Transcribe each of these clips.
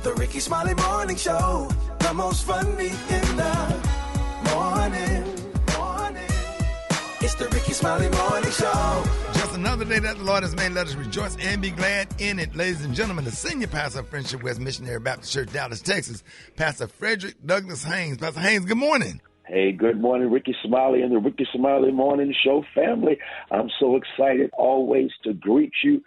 The Rickey Smiley Morning Show, the most funny in the morning. It's the Rickey Smiley Morning Show. Just another day that the Lord has made. Let us rejoice and be glad in it. Ladies and gentlemen, the senior pastor of Friendship West Missionary Baptist Church, Dallas, Texas, Pastor Frederick Douglass Haynes. Pastor Haynes, good morning. Hey, good morning, Rickey Smiley and the Rickey Smiley Morning Show family. I'm so excited always to greet you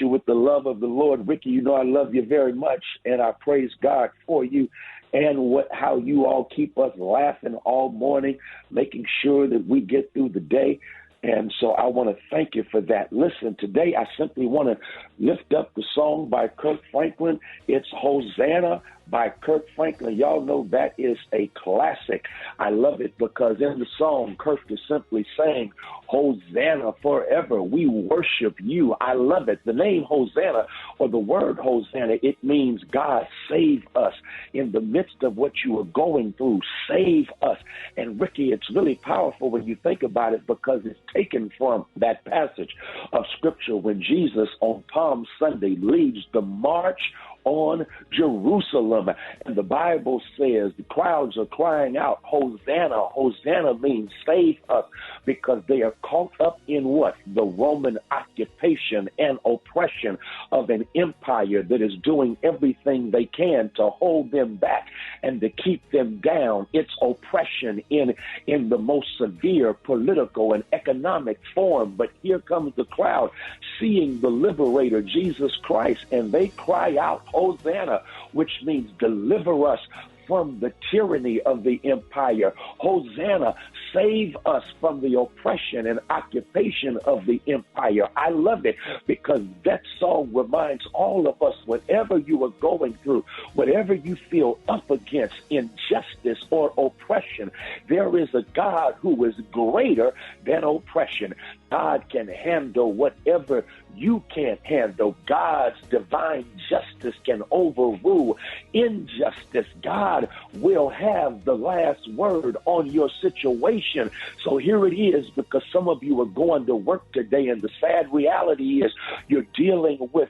with the love of the Lord. Rickey, you know I love you very much, and I praise God for you and how you all keep us laughing all morning, making sure that we get through the day. And so I want to thank you for that. Listen, today I simply want to lift up the song by Kirk Franklin. It's Hosanna by Kirk Franklin. Y'all know that is a classic. I love it because in the song, Kirk is simply saying, Hosanna forever. We worship you. I love it. The name Hosanna, or the word Hosanna, it means God save us in the midst of what you are going through. Save us. And Rickey, it's really powerful when you think about it because it's taken from that passage of Scripture when Jesus on Palm Sunday leads the march on Jerusalem. And the Bible says the crowds are crying out, Hosanna. Hosanna means save us, because they are caught up in what? The Roman occupation and oppression of an empire that is doing everything they can to hold them back and to keep them down. It's oppression in the most severe political and economic form. But here comes the crowd seeing the liberator, Jesus Christ, and they cry out, Hosanna, which means deliver us from the tyranny of the empire. Hosanna, save us from the oppression and occupation of the empire. I love it because that song reminds all of us, whatever you are going through, whatever you feel up against, injustice or oppression, there is a God who is greater than oppression. God can handle whatever you can't handle. God's divine justice can overrule injustice. God will have the last word on your situation. So here it is, because some of you are going to work today, and the sad reality is you're dealing with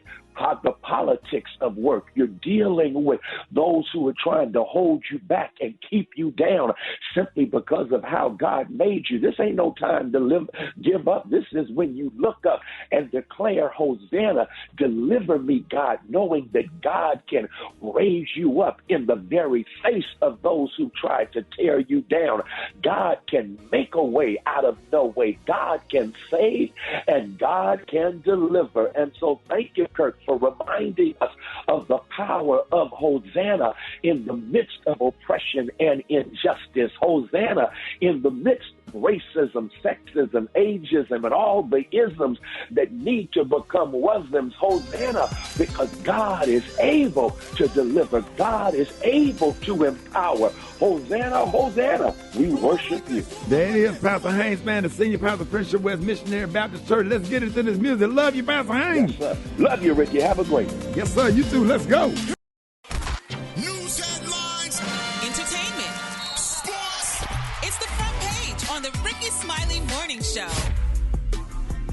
the politics of work. You're dealing with those who are trying to hold you back and keep you down simply because of how God made you. This ain't no time to give up. This is when you look up and declare, Hosanna, deliver me, God, knowing that God can raise you up in the very face of those who try to tear you down. God can make a way out of no way. God can save and God can deliver. And so thank you, Kirk, for reminding us of the power of Hosanna in the midst of oppression and injustice. Hosanna in the midst of racism, sexism, ageism, and all the isms that need to become wasms. Hosanna, because God is able to deliver. God is able to empower. Hosanna, Hosanna, we worship you. There it is, Pastor Haynes, man, the senior pastor of Friendship West Missionary Baptist Church. Let's get into this music. Love you, Pastor Haynes. Yes, sir. Love you, Rickey. Have a great one. Yes, sir. You too. Let's go. News headlines, entertainment, sports. It's the front page on the Rickey Smiley Morning Show.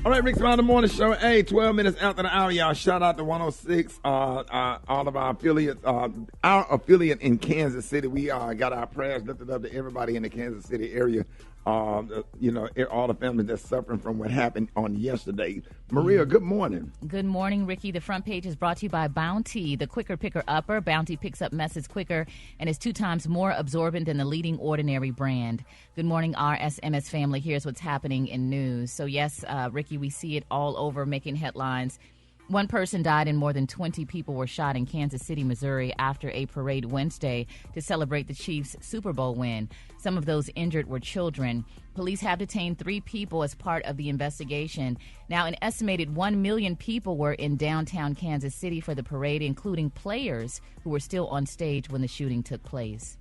All right, Rickey Smiley Morning Show. Hey, 12 minutes after the hour, y'all. Shout out to 106, all of our affiliates. Our affiliate in Kansas City. We got our prayers lifted up to everybody in the Kansas City area. All the families that's suffering from what happened on yesterday. Maria, good morning. Good morning, Rickey. The front page is brought to you by Bounty, the quicker picker upper. Bounty picks up messes quicker and is 2 times more absorbent than the leading ordinary brand. Good morning, RSMS family. Here's what's happening in news. So yes, Rickey, we see it all over making headlines. 1 person died and more than 20 people were shot in Kansas City, Missouri after a parade Wednesday to celebrate the Chiefs' Super Bowl win. Some of those injured were children. Police have detained 3 people as part of the investigation. Now, an estimated 1 million people were in downtown Kansas City for the parade, including players who were still on stage when the shooting took place.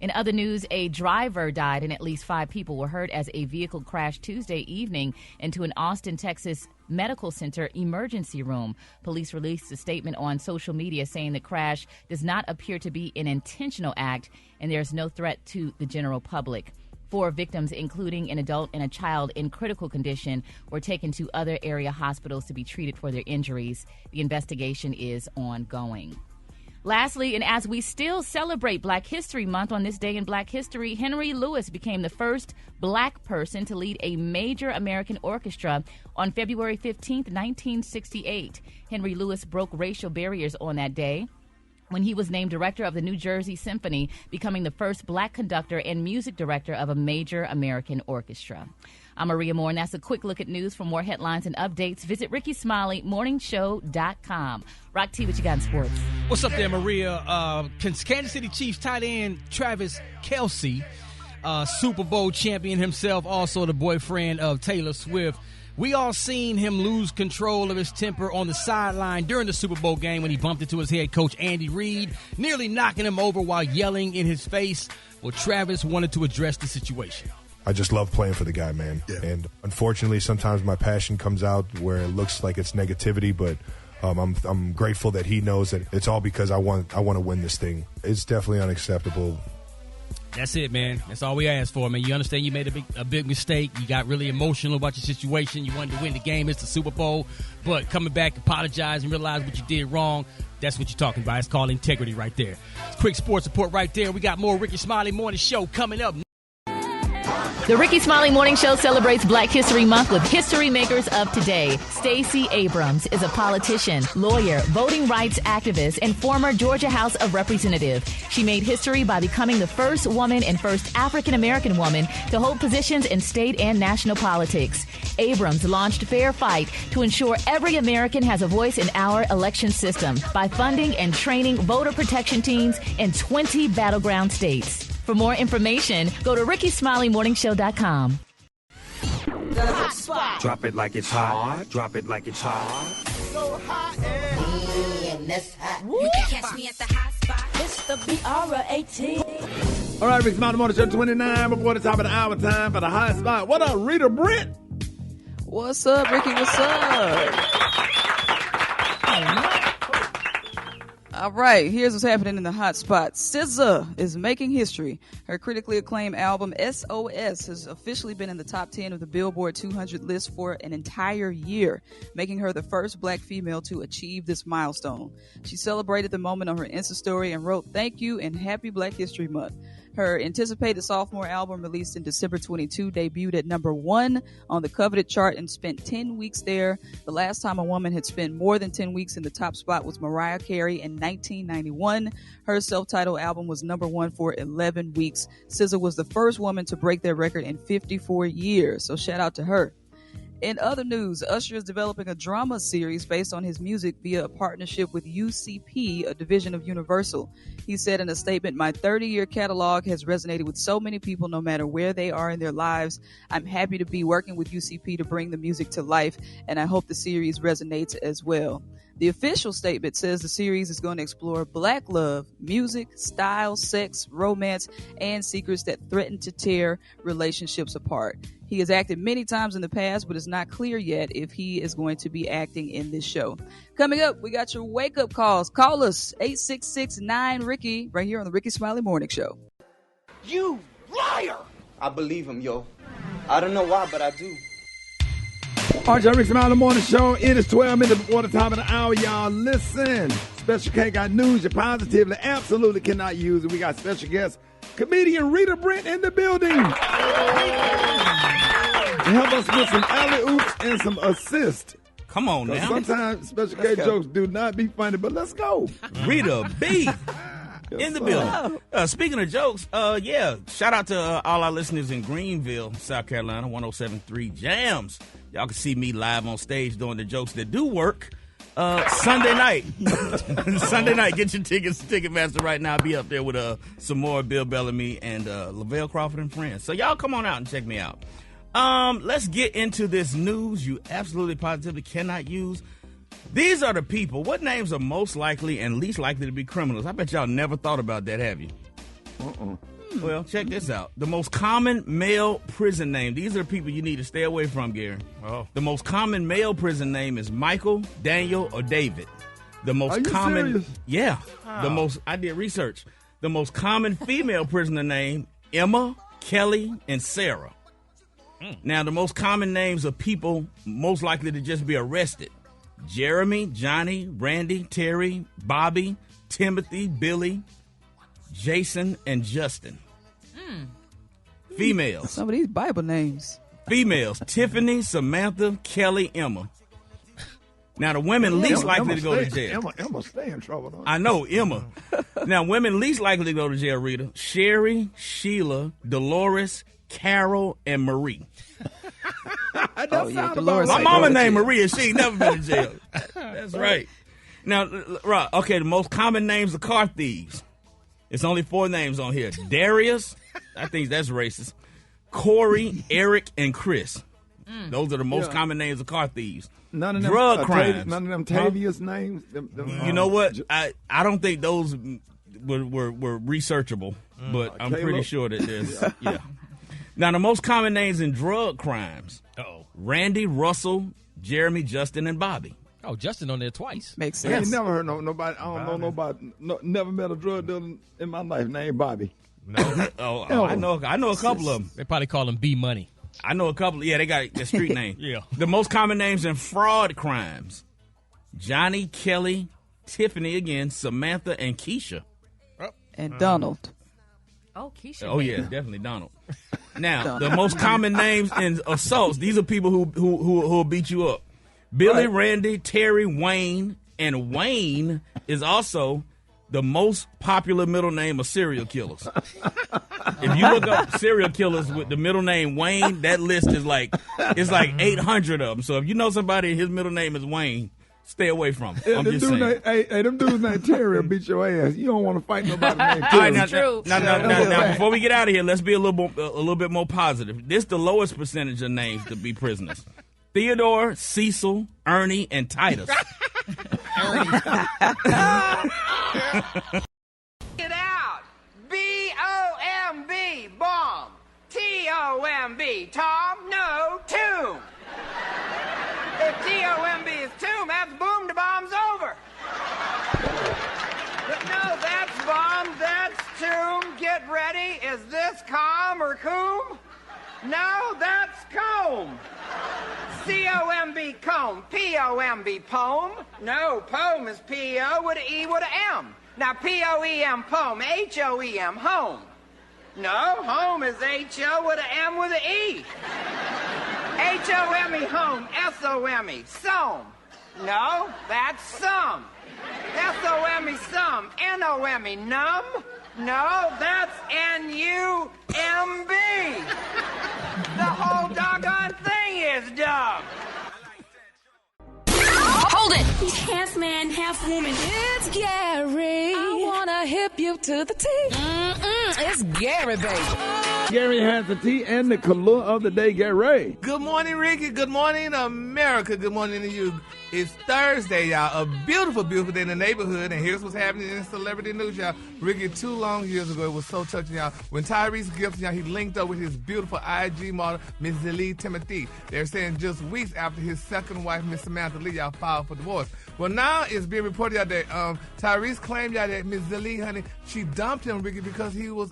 In other news, a driver died and at least 5 people were hurt as a vehicle crashed Tuesday evening into an Austin, Texas medical center emergency room. Police released a statement on social media saying the crash does not appear to be an intentional act and there's no threat to the general public. 4 victims, including an adult and a child in critical condition, were taken to other area hospitals to be treated for their injuries. The investigation is ongoing. Lastly, and as we still celebrate Black History Month on this day in Black history, Henry Lewis became the first black person to lead a major American orchestra on February 15th, 1968. Henry Lewis broke racial barriers on that day when he was named director of the New Jersey Symphony, becoming the first black conductor and music director of a major American orchestra. I'm Maria Moore, and that's a quick look at news. For more headlines and updates, visit RickeySmileyMorningShow.com. Rock T, what you got in sports? What's up there, Maria? Kansas City Chiefs tight end Travis Kelce, Super Bowl champion himself, also the boyfriend of Taylor Swift. We all seen him lose control of his temper on the sideline during the Super Bowl game when he bumped into his head coach, Andy Reid, nearly knocking him over while yelling in his face. Well, Travis wanted to address the situation. I just love playing for the guy, man. Yeah. And unfortunately, sometimes my passion comes out where it looks like it's negativity, but I'm grateful that he knows that it's all because I want to win this thing. It's definitely unacceptable. That's it, man. That's all we asked for, man. You understand you made a big mistake. You got really emotional about your situation. You wanted to win the game. It's the Super Bowl. But coming back, apologize, and realize what you did wrong, that's what you're talking about. It's called integrity right there. Quick sports report right there. We got more Rickey Smiley Morning Show coming up. The Rickey Smiley Morning Show celebrates Black History Month with history makers of today. Stacey Abrams is a politician, lawyer, voting rights activist, and former Georgia House of Representative. She made history by becoming the first woman and first African-American woman to hold positions in state and national politics. Abrams launched Fair Fight to ensure every American has a voice in our election system by funding and training voter protection teams in 20 battleground states. For more information, go to RickeySmileyMorningShow.com. The hot spot. Drop it like it's hot. Drop it like it's hot. So hot and that's hot. You can catch me at the hot spot. It's the BR18. All right, Rickey Smiley Morning Show 29 before the top of the hour. Time for the hot spot. What up, Rita Brent? What's up, Ricky? What's up? All right, here's what's happening in the hot spot. SZA is making history. Her critically acclaimed album SOS has officially been in the top 10 of the Billboard 200 list for an entire year, making her the first black female to achieve this milestone. She celebrated the moment on her Insta story and wrote, "Thank you and happy Black History Month." Her anticipated sophomore album, released in December 22, debuted at number 1 on the coveted chart and spent 10 weeks there. The last time a woman had spent more than 10 weeks in the top spot was Mariah Carey in 1991. Her self-titled album was number 1 for 11 weeks. SZA was the first woman to break that record in 54 years, so shout out to her. In other news, Usher is developing a drama series based on his music via a partnership with UCP, a division of Universal. He said in a statement, "My 30-year catalog has resonated with so many people no matter where they are in their lives. I'm happy to be working with UCP to bring the music to life, and I hope the series resonates as well." The official statement says the series is going to explore black love, music, style, sex, romance, and secrets that threaten to tear relationships apart. He has acted many times in the past, but it's not clear yet if he is going to be acting in this show. Coming up, we got your wake-up calls. Call us, 866-9-RICKEY, right here on the Rickey Smiley Morning Show. You liar! I believe him, yo. I don't know why, but I do. All right, y'all, Rickey Smiley Morning Show. It is 12 minutes before the top of the hour, y'all. Listen, Special K got news you positively, absolutely cannot use it. We got special guest, comedian Rita Brent in the building. Help us with some alley-oops and some assists. Come on now. Sometimes Special K jokes do not be funny, but let's go. Rita B. in the building. Speaking of jokes, shout out to all our listeners in Greenville, South Carolina, 107.3 Jams. Y'all can see me live on stage doing the jokes that do work. Sunday night. Sunday night. Get your tickets to Ticketmaster right now. I'll be up there with some more Bill Bellamy and Lavelle Crawford and friends. So y'all come on out and check me out. Let's get into this news you absolutely positively cannot use. These are the people. What names are most likely and least likely to be criminals? I bet y'all never thought about that, have you? Well, check this out. The most common male prison name. These are people you need to stay away from, Gary. The most common male prison name is Michael, Daniel, or David. The most common. Serious? Yeah. Wow. I did research. The most common female prisoner name, Emma, Kelly, and Sarah. Now, the most common names of people most likely to just be arrested: Jeremy, Johnny, Randy, Terry, Bobby, Timothy, Billy, Jason, and Justin. Females. Some of these Bible names. Females, Tiffany, Samantha, Kelly, Emma. Now, the women least likely to go to jail. Emma stay in trouble, don't I know, Emma. Now, women least likely to go to jail, Rita. Sherry, Sheila, Dolores, Carol, and Marie. Dolores. My mama named Maria. She ain't never been in jail. That's right. Now, right, okay, the most common names are car thieves. It's only 4 names on here. Darius, I think that's racist. Corey, Eric, and Chris. Those are the most common names of car thieves. None of them drug crimes. None of them Tavius names. You know what? I don't think those were researchable, but I'm pretty sure that there's Now the most common names in drug crimes: Randy, Russell, Jeremy, Justin, and Bobby. Oh, Justin on there twice. Makes I sense. ain't never heard nobody. I don't know nobody. Never met a drug dealer in my life named Bobby. No. I know a couple of them. They probably call him B Money. I know a couple. Yeah, they got the street name. Yeah. The most common names in fraud crimes: Johnny, Kelly, Tiffany again, Samantha, and Keisha. And Donald. Oh, Keisha. Oh yeah, definitely Donald. Now, the most common names in assaults. These are people who will beat you up: Billy, Randy, Terry, Wayne, and Wayne is also the most popular middle name of serial killers. If you look up serial killers with the middle name Wayne, that list is like 800 of them. So if you know somebody his middle name is Wayne, stay away from him. I'm just saying. Hey, them dudes named Terry will beat your ass. You don't want to fight nobody named All Terry. right, now, before we get out of here, let's be a little bit more positive. This is the lowest percentage of names to be prisoners: Theodore, Cecil, Ernie, and Titus. Get out! B-O-M-B, bomb. T-O-M-B, Tom, no, tomb. If T-O-M-B is tomb, that's boom, the bomb's over. But no, that's bomb, that's tomb. Get ready. Is this calm or coom? No, that's comb. C-O-M-B, comb. P-O-M-B, poem. No, poem is P-O with an E with an M. Now, P-O-E-M, poem. H-O-E-M, home. No, home is H-O with an M with an E. H-O-M-E, home. S-O-M-E, some. No, that's some. S-O-M-E, some. N-O-M-E, numb. No, that's N-U-M-B. The whole doggone thing is dumb. Hold it! He's half man, half woman. It's Gary. I wanna hip you to the T. It's Gary, baby. Gary has the tea and the color of the day, Gary. Good morning, Ricky. Good morning, America. Good morning to you. It's Thursday, y'all. A beautiful, beautiful day in the neighborhood. And here's what's happening in celebrity news, y'all. Ricky, 2 long years ago, it was so touching, y'all. When Tyrese Gibson, y'all, he linked up with his beautiful IG model, Miss Zelee Timothy. They're saying just weeks after his second wife, Miss Samantha Lee, y'all, filed for divorce. Well, now it's being reported, y'all, that Tyrese claimed, y'all, that Miss Zelee, honey, she dumped him, Ricky, because he was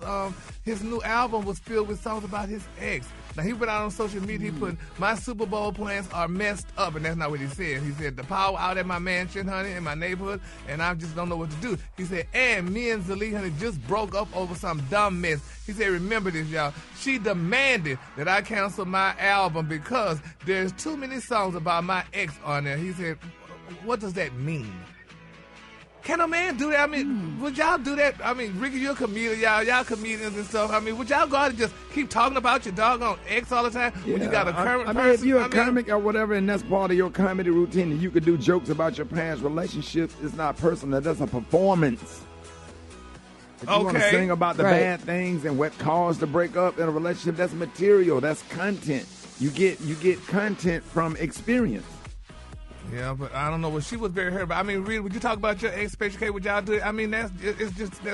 his new album was filled with songs about his ex. Now, he went out on social media, he put, my Super Bowl plans are messed up, and that's not what he said. He said, the power out at my mansion, honey, in my neighborhood, and I just don't know what to do. He said, and me and Zelee, honey, just broke up over some dumb mess. He said, remember this, y'all. She demanded that I cancel my album because there's too many songs about my ex on there. He said, what does that mean? Can a man do that? I mean, would y'all do that? I mean, Ricky, you're a comedian, y'all comedians and stuff. I mean, would y'all go out and just keep talking about your doggone ex all the time when you got a current person? I mean, if you're a comic or whatever, and that's part of your comedy routine, and you could do jokes about your past relationships, it's not personal. That's a performance. If you want to sing about the bad things and what caused the breakup in a relationship, that's material. That's content. You get content from experience. Yeah, but I don't know. Well, she was very hurt. But I mean, really, would you talk about your ex, Special K? Would y'all do it? I mean, that's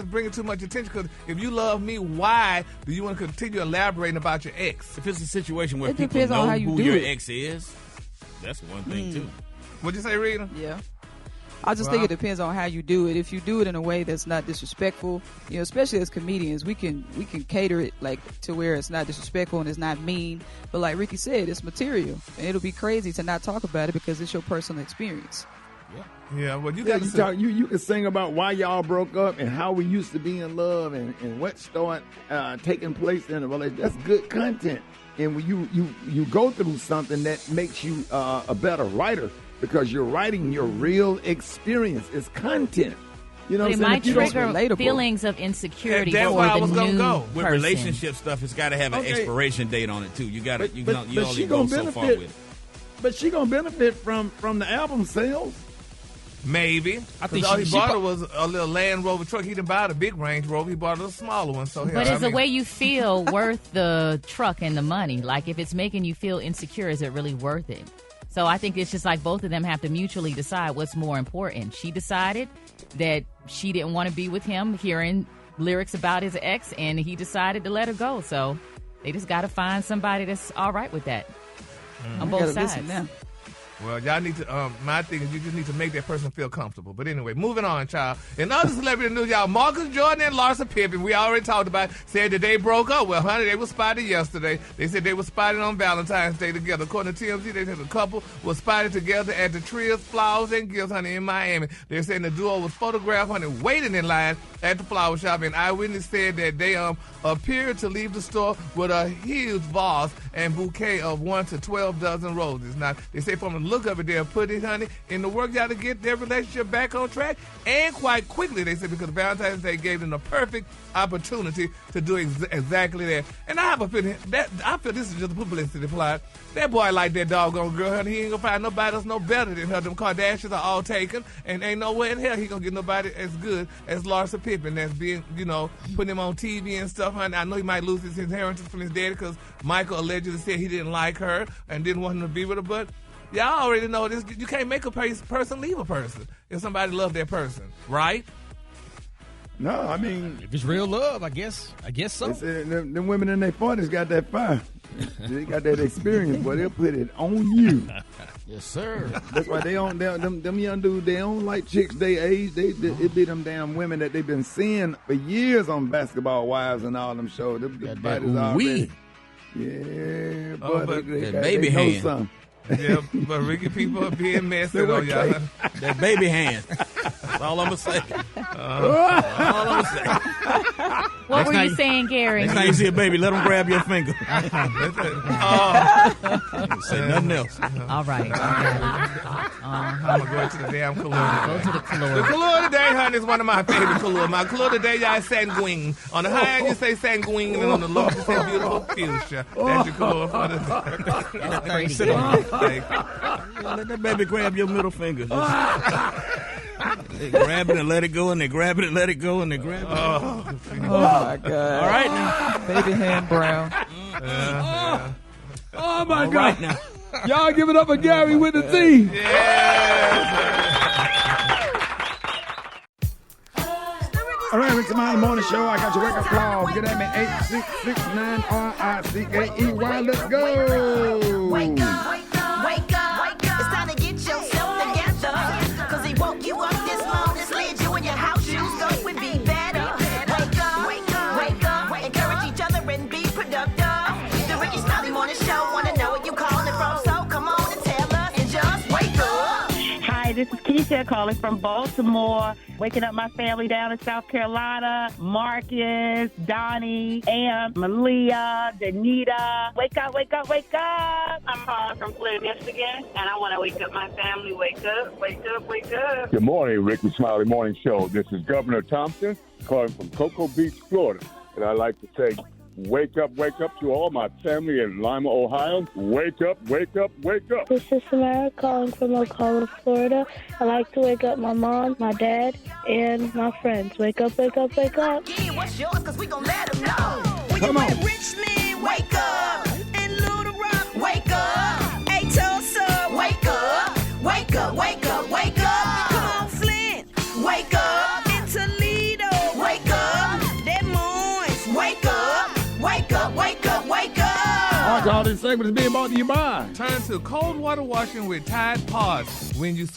bringing too much attention. Because if you love me, why do you want to continue elaborating about your ex? If it's a situation where people know who your ex is, that's one thing too. What'd you say, Rita? Yeah. I just think it depends on how you do it. If you do it in a way that's not disrespectful, you know, especially as comedians, we can cater it like to where it's not disrespectful and it's not mean. But like Ricky said, it's material, and it'll be crazy to not talk about it because it's your personal experience. Yeah, well, you Yeah, got to you can sing about why y'all broke up and how we used to be in love and what started taking place in a relationship. That's good content. And when you go through something that makes you a better writer because you're writing your real experience. It's content. You know, but it might trigger feelings of insecurity that's for where I the was gonna new go. With person. relationship stuff, it's got to have an expiration date on it too. You got to you only go so far with it. But she gonna benefit from the album sales. Maybe. I think all he bought her was a little Land Rover truck. He didn't buy the big Range Rover. He bought a smaller one. So, but is the way you feel worth the truck and the money? Like, if it's making you feel insecure, is it really worth it? So I think it's just like both of them have to mutually decide what's more important. She decided that she didn't want to be with him, hearing lyrics about his ex, and he decided to let her go. So they just got to find somebody that's all right with that on both sides. Well, y'all need to, my thing is you just need to make that person feel comfortable. But anyway, moving on, child. In other celebrity news, y'all, Marcus Jordan and Larsa Pippen, we already talked about, said that they broke up. Well, honey, they were spotted yesterday. They said they were spotted on Valentine's Day together. According to TMZ, they said the couple was spotted together at the Trios Flowers and Gifts, honey, in Miami. They're saying the duo was photographed, honey, waiting in line at the flower shop. And eyewitness said that they appeared to leave the store with a huge vase and bouquet of 1 to 12 dozen roses. Now, they say from the look of it, they'll put it, honey, in the work y'all to get their relationship back on track, and quite quickly, they said, because Valentine's Day gave them the perfect opportunity to do exactly that. And I have a feeling that I feel this is just a publicity plot. That boy like that doggone girl, honey. He ain't gonna find nobody else no better than her. Them Kardashians are all taken, and ain't no way in hell he gonna get nobody as good as Larsa Pippen that's being, putting him on TV and stuff, honey. I know he might lose his inheritance from his daddy because Michael allegedly said he didn't like her and didn't want him to be with her, but y'all already know this. You can't make a person leave a person if somebody loves that person, right? No, I mean, if it's real love, I guess so. Them women in their 40s got that fire. They got that experience, but they'll put it on you. Yes, sir. That's why them young dudes, they don't like chicks their age. It be them damn women that they've been seeing for years on Basketball Wives and all them shows. Them bodies already. Yeah, but they baby hand. Yeah, but Ricky, people are being messy on y'all. That baby hand. That's all I'm going to say. What were you saying, Gary? Next time you see a baby, let them grab your finger. Say nothing else. All right. I'm going to go into the damn color. Go to the color. The color today, honey, is one of my favorite colors. My color today, y'all, is sanguine. On the high end, you say sanguine, and on the low, you say beautiful fuchsia. That's your color for the day. Let that baby grab your middle finger. They grab it and let it go, and they grab it and let it go, and they grab it. Oh my God! All right now, baby hand brown. Oh my All God! Right now. Y'all give it up for Gary with the T. All right, Rickey Smiley Morning Show. I got your wake up call. Get at me 866-9RICKEY. Let's go. Wake up, wake up, wake up. It's time to get yourself together. Cause he woke you up this morning, slid you in your house shoes, so we be better. Wake up, wake up, wake up. Encourage each other and be productive. The Rickey Smiley Morning Show. Wanna know where you calling from, so come on and tell us and just wake up. Hi, this is Keisha calling from Baltimore. Waking up my family down in South Carolina. Marcus, Donnie, Am, Malia, Danita. Wake up, wake up, wake up. I'm calling from Flint, Michigan, and I want to wake up my family. Wake up, wake up, wake up. Good morning, Rickey Smiley Morning Show. This is Governor Thompson calling from Cocoa Beach, Florida. And I'd like to say, wake up to all my family in Lima, Ohio. Wake up, wake up, wake up. This is Samara calling from Ocala, Florida. I like to wake up my mom, my dad, and my friends. Wake up, wake up, wake up. Yeah, what's yours? Cause we gon' let them know. When Come you on. at Richmond, wake up. In Little Rock, wake up. Hey, Tulsa, wake up. Wake up, wake up, wake up. Come on, Flint, wake up. In Toledo, wake up. Des Moines, wake up. Wake up, wake up, wake up. All this segment is being brought to you by. Turn to cold water washing with Tide Pods when you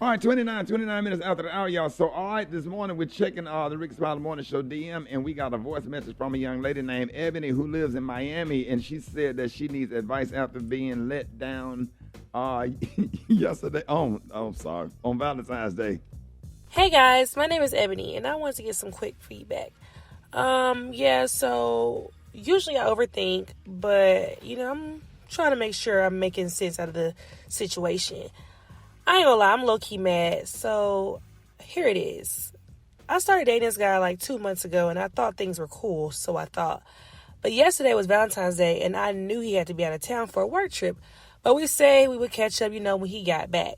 All right, 29 minutes after the hour, y'all. So, all right, this morning we're checking the Rickey Smiley Morning Show DM, and we got a voice message from a young lady named Ebony who lives in Miami, and she said that she needs advice after being let down yesterday on Valentine's Day. Hey guys, my name is Ebony, and I want to get some quick feedback. So usually I overthink, but I'm trying to make sure I'm making sense out of the situation. I ain't gonna lie, I'm low-key mad. So here it is. I started dating this guy like 2 months ago, and I thought things were cool, so I thought. But yesterday was Valentine's Day, and I knew he had to be out of town for a work trip. But we say we would catch up, when he got back.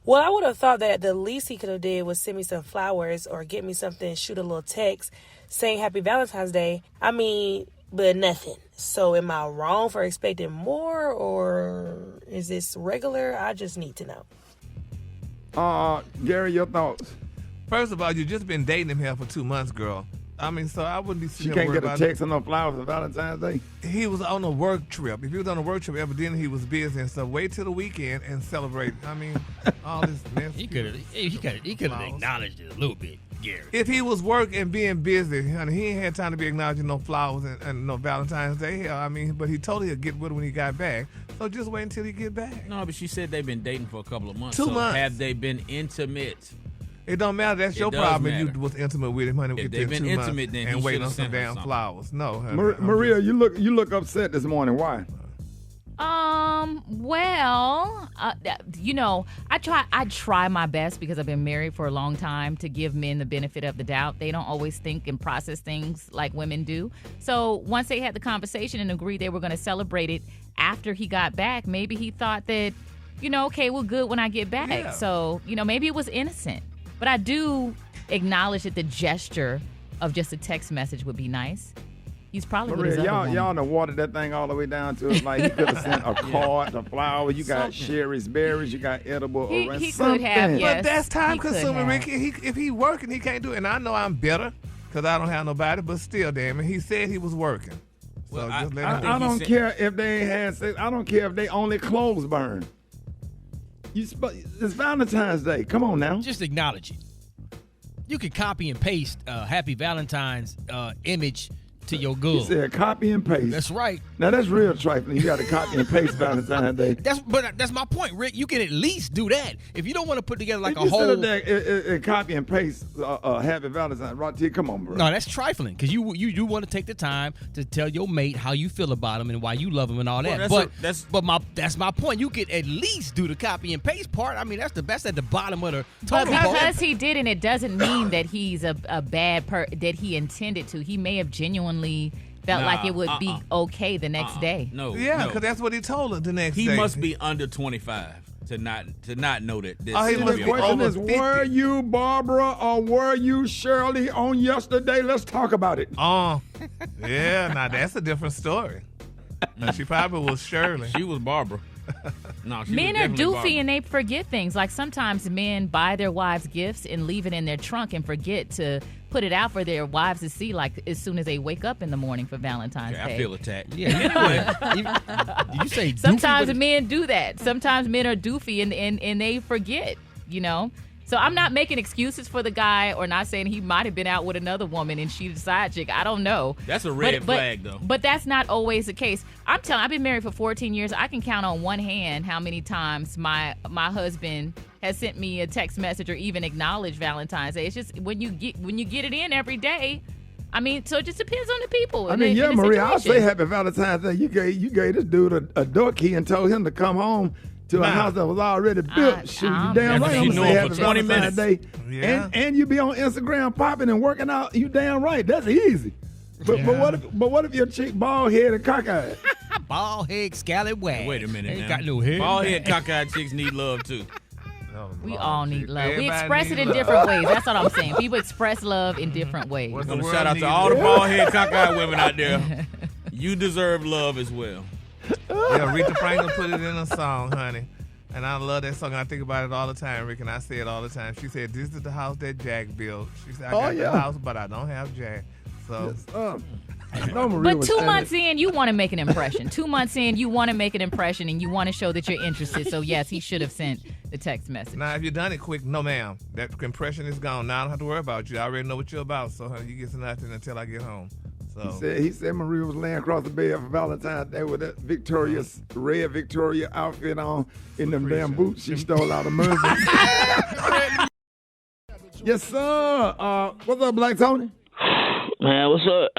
Well, I would have thought that the least he could have did was send me some flowers or get me something, shoot a little text saying Happy Valentine's Day. But nothing. So am I wrong for expecting more, or is this regular? I just need to know. Gary, your thoughts? First of all, you've just been dating him here for 2 months, girl. So I wouldn't be sitting She can't here get a text or no flowers on Valentine's Day? He was on a work trip. If he was on a work trip, evidently he was busy and stuff. Wait till the weekend and celebrate. All this mess. He could have acknowledged it a little bit, Gary. If he was working and being busy, honey, he ain't had time to be acknowledging no flowers and no Valentine's Day. Hell, but he told her he'd get with her when he got back. So just wait until he get back. No, but she said they've been dating for a couple of months. 2 months. Have they been intimate? It don't matter. That's your problem if you was intimate with him, honey. If they've been intimate, then and he waiting on should've some sent her damn something. flowers. No, honey. Maria, you look upset this morning. Why? Well, I try my best because I've been married for a long time to give men the benefit of the doubt. They don't always think and process things like women do. So once they had the conversation and agreed they were going to celebrate it after he got back, maybe he thought that, okay, well, good when I get back. Yeah. So, maybe it was innocent. But I do acknowledge that the gesture of just a text message would be nice. He's probably with his Maria, other woman. y'all done watered that thing all the way down to it. Like he could have sent a card, a flower. You got Sherry's berries. You got edible orange. He could have, yes. But that's time consuming, He could Ricky. If he working, he can't do it. And I know I'm better because I don't have nobody. But still, damn it, he said he was working. So just let him. I don't care if they ain't had sex. I don't care if they only clothes burn. It's Valentine's Day. Come on now. Just acknowledge it. You can copy and paste Happy Valentine's image to your girl. You said copy and paste. That's right. Now that's real trifling. You got to copy and paste Valentine's Day. That's my point, Rick. You can at least do that. If you don't want to put together like if a you whole. Sit up there and copy and paste Happy Valentine's. Right here, come on, bro. No, that's trifling because you do want to take the time to tell your mate how you feel about him and why you love him and all that. That's my point. You could at least do the copy and paste part. That's at the bottom of the total. But because he did, and it doesn't mean that he's a bad that he intended to. He may have genuinely felt like it would be okay the next day. No. Yeah, because that's what he told her the next day. He must be under 25 to not know that this. The question is, were you Barbara or were you Shirley on yesterday? Let's talk about it. Yeah, now that's a different story. She probably was Shirley. She was Barbara. No, men are doofy and they forget things. Like sometimes men buy their wives gifts and leave it in their trunk and forget to put it out for their wives to see, like as soon as they wake up in the morning for Valentine's Day. I feel attacked. Yeah. Anyway, did you say doofy? Sometimes men do that. Sometimes men are doofy and they forget, So I'm not making excuses for the guy or not saying he might have been out with another woman and she's a side chick. I don't know. That's a red flag, though. But that's not always the case. I've been married for 14 years. I can count on one hand how many times my husband has sent me a text message or even acknowledged Valentine's Day. It's just when you get it in every day. So it just depends on the people. Maria, I'll say Happy Valentine's Day. You gave this dude a door key and told him to come home to a house that was already built. Shoot, you damn right. I'm gonna say Happy Valentine's Day. Yeah. And you be on Instagram popping and working out. You damn right. That's easy. But what if your chick bald head and cockeyed? Bald head, scallywag. Wait a minute. Ain't now. got no hair. Bald head, cockeyed chicks need love too. We all need love. Everybody We express it in need different ways. That's what I'm saying. People express love in different ways. I'm gonna shout out to all the bald head, cockeyed women out there. You deserve love as well. Yeah, Rita Franklin put it in a song, honey. And I love that song. I think about it all the time, Rick, and I say it all the time. She said, "This is the house that Jack built." She said, "I got the house, but I don't have Jack." So, No, Maria But was 2 standing- months in, you want to make an impression. 2 months in, you want to make an impression, and you want to show that you're interested. So, yes, he should have sent the text message. Now, if you done it quick, no, ma'am. That impression is gone. Now I don't have to worry about you. I already know what you're about, so you get nothing until I get home. So He said Maria was laying across the bed for Valentine's Day with that red Victoria outfit on in them damn boots she stole out of Mervyn. Yes, sir. What's up, Black Tony? Man, what's up?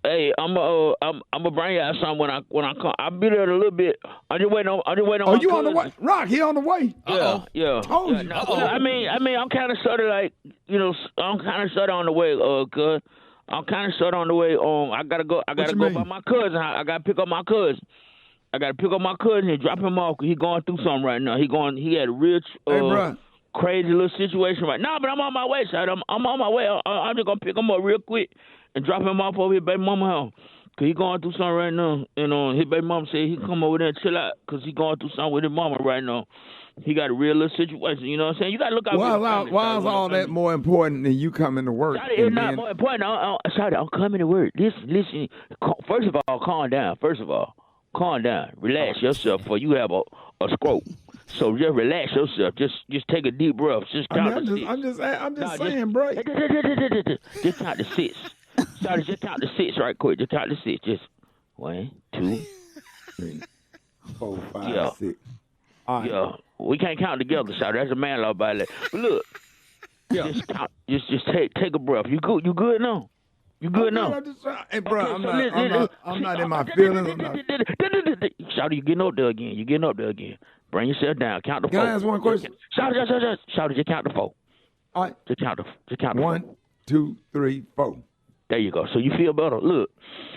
Hey, I'm gonna bring you out something when I come. I'll be there in a little bit. I'm just waiting on. Oh, you on the way? Rock, he on the way. Yeah. Told you. No, I mean, I'm kind of sort of like, I'm kind of sort of on the way. Cause I'm kind of sort of on the way. I gotta go. I gotta go by my cousin. I gotta pick up my cousin. I gotta pick up my cousin and drop him off. Cause he going through something right now. He had a rich. Hey, bro. Crazy little situation right now, but I'm on my way, son. I'm on my way. I'm just gonna pick him up real quick and drop him off over his baby mama house. Cause he going through something right now. And his baby mama said he come over there and chill out cause he going through something with his mama right now. He got a real little situation, you know what I'm saying? You gotta look out for your family. Why is all that more important than you coming to work? It's not more important. I'm coming to work. Listen. First of all, calm down. Calm down. Relax yourself before you have a stroke. So just relax yourself. Just take a deep breath. Just count to six. I'm just saying, bro. Just count to six. Sorry, just count to six right quick. Just count to six. Just 1, 2, 3, 4, 5, 6. All right. Yeah, we can't count together, sorry. That's a man law by that. But look, just count. Just take a breath. You good now? You good now? Hey, bro, I'm not in my feelings. Shawty, you getting up there again. Bring yourself down. Count to 4. Can I ask one question? Shawty, just count to 4. All right. Just count to 1, 2, 3, 4. There you go. So you feel better. Look,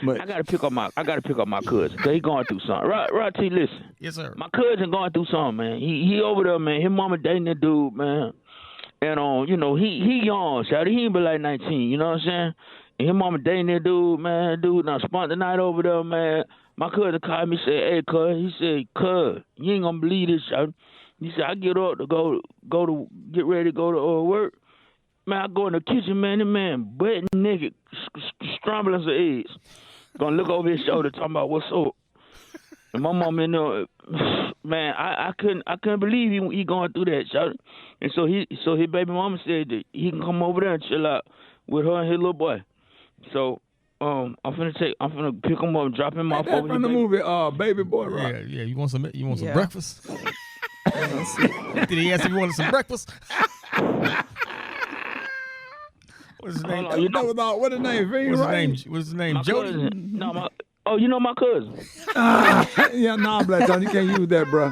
I gotta pick up my cousin. Cause he going through something. Right, T, listen. Yes, sir. My cousin going through something, man. He over there, man. His mama dating that dude, man. And he young, Shawty. He ain't but like 19. You know what I'm saying? And his mama dating that dude, man. Dude, now spent the night over there, man. My cousin called me, said, "Hey, cuz," he said, "Cuz, you ain't gonna believe this, Shawty." He said, "I get up to go to get ready to go to work. Man, I go in the kitchen, man. The man butt naked, scrambling some eggs. Gonna look over his shoulder, talking about what's up." And my mom in there, man, I couldn't believe he going through that, Shawty. And so his baby mama said that he can come over there and chill out with her and his little boy. So I'm finna pick him up and drop him off over from the movie Baby Boy Rock. Yeah. You want some breakfast? Did he ask if you wanted some breakfast? What's his name? What his name? What's his name? Jody? No, you know my cousin. Yeah, Black Tony, you can't use that, bro.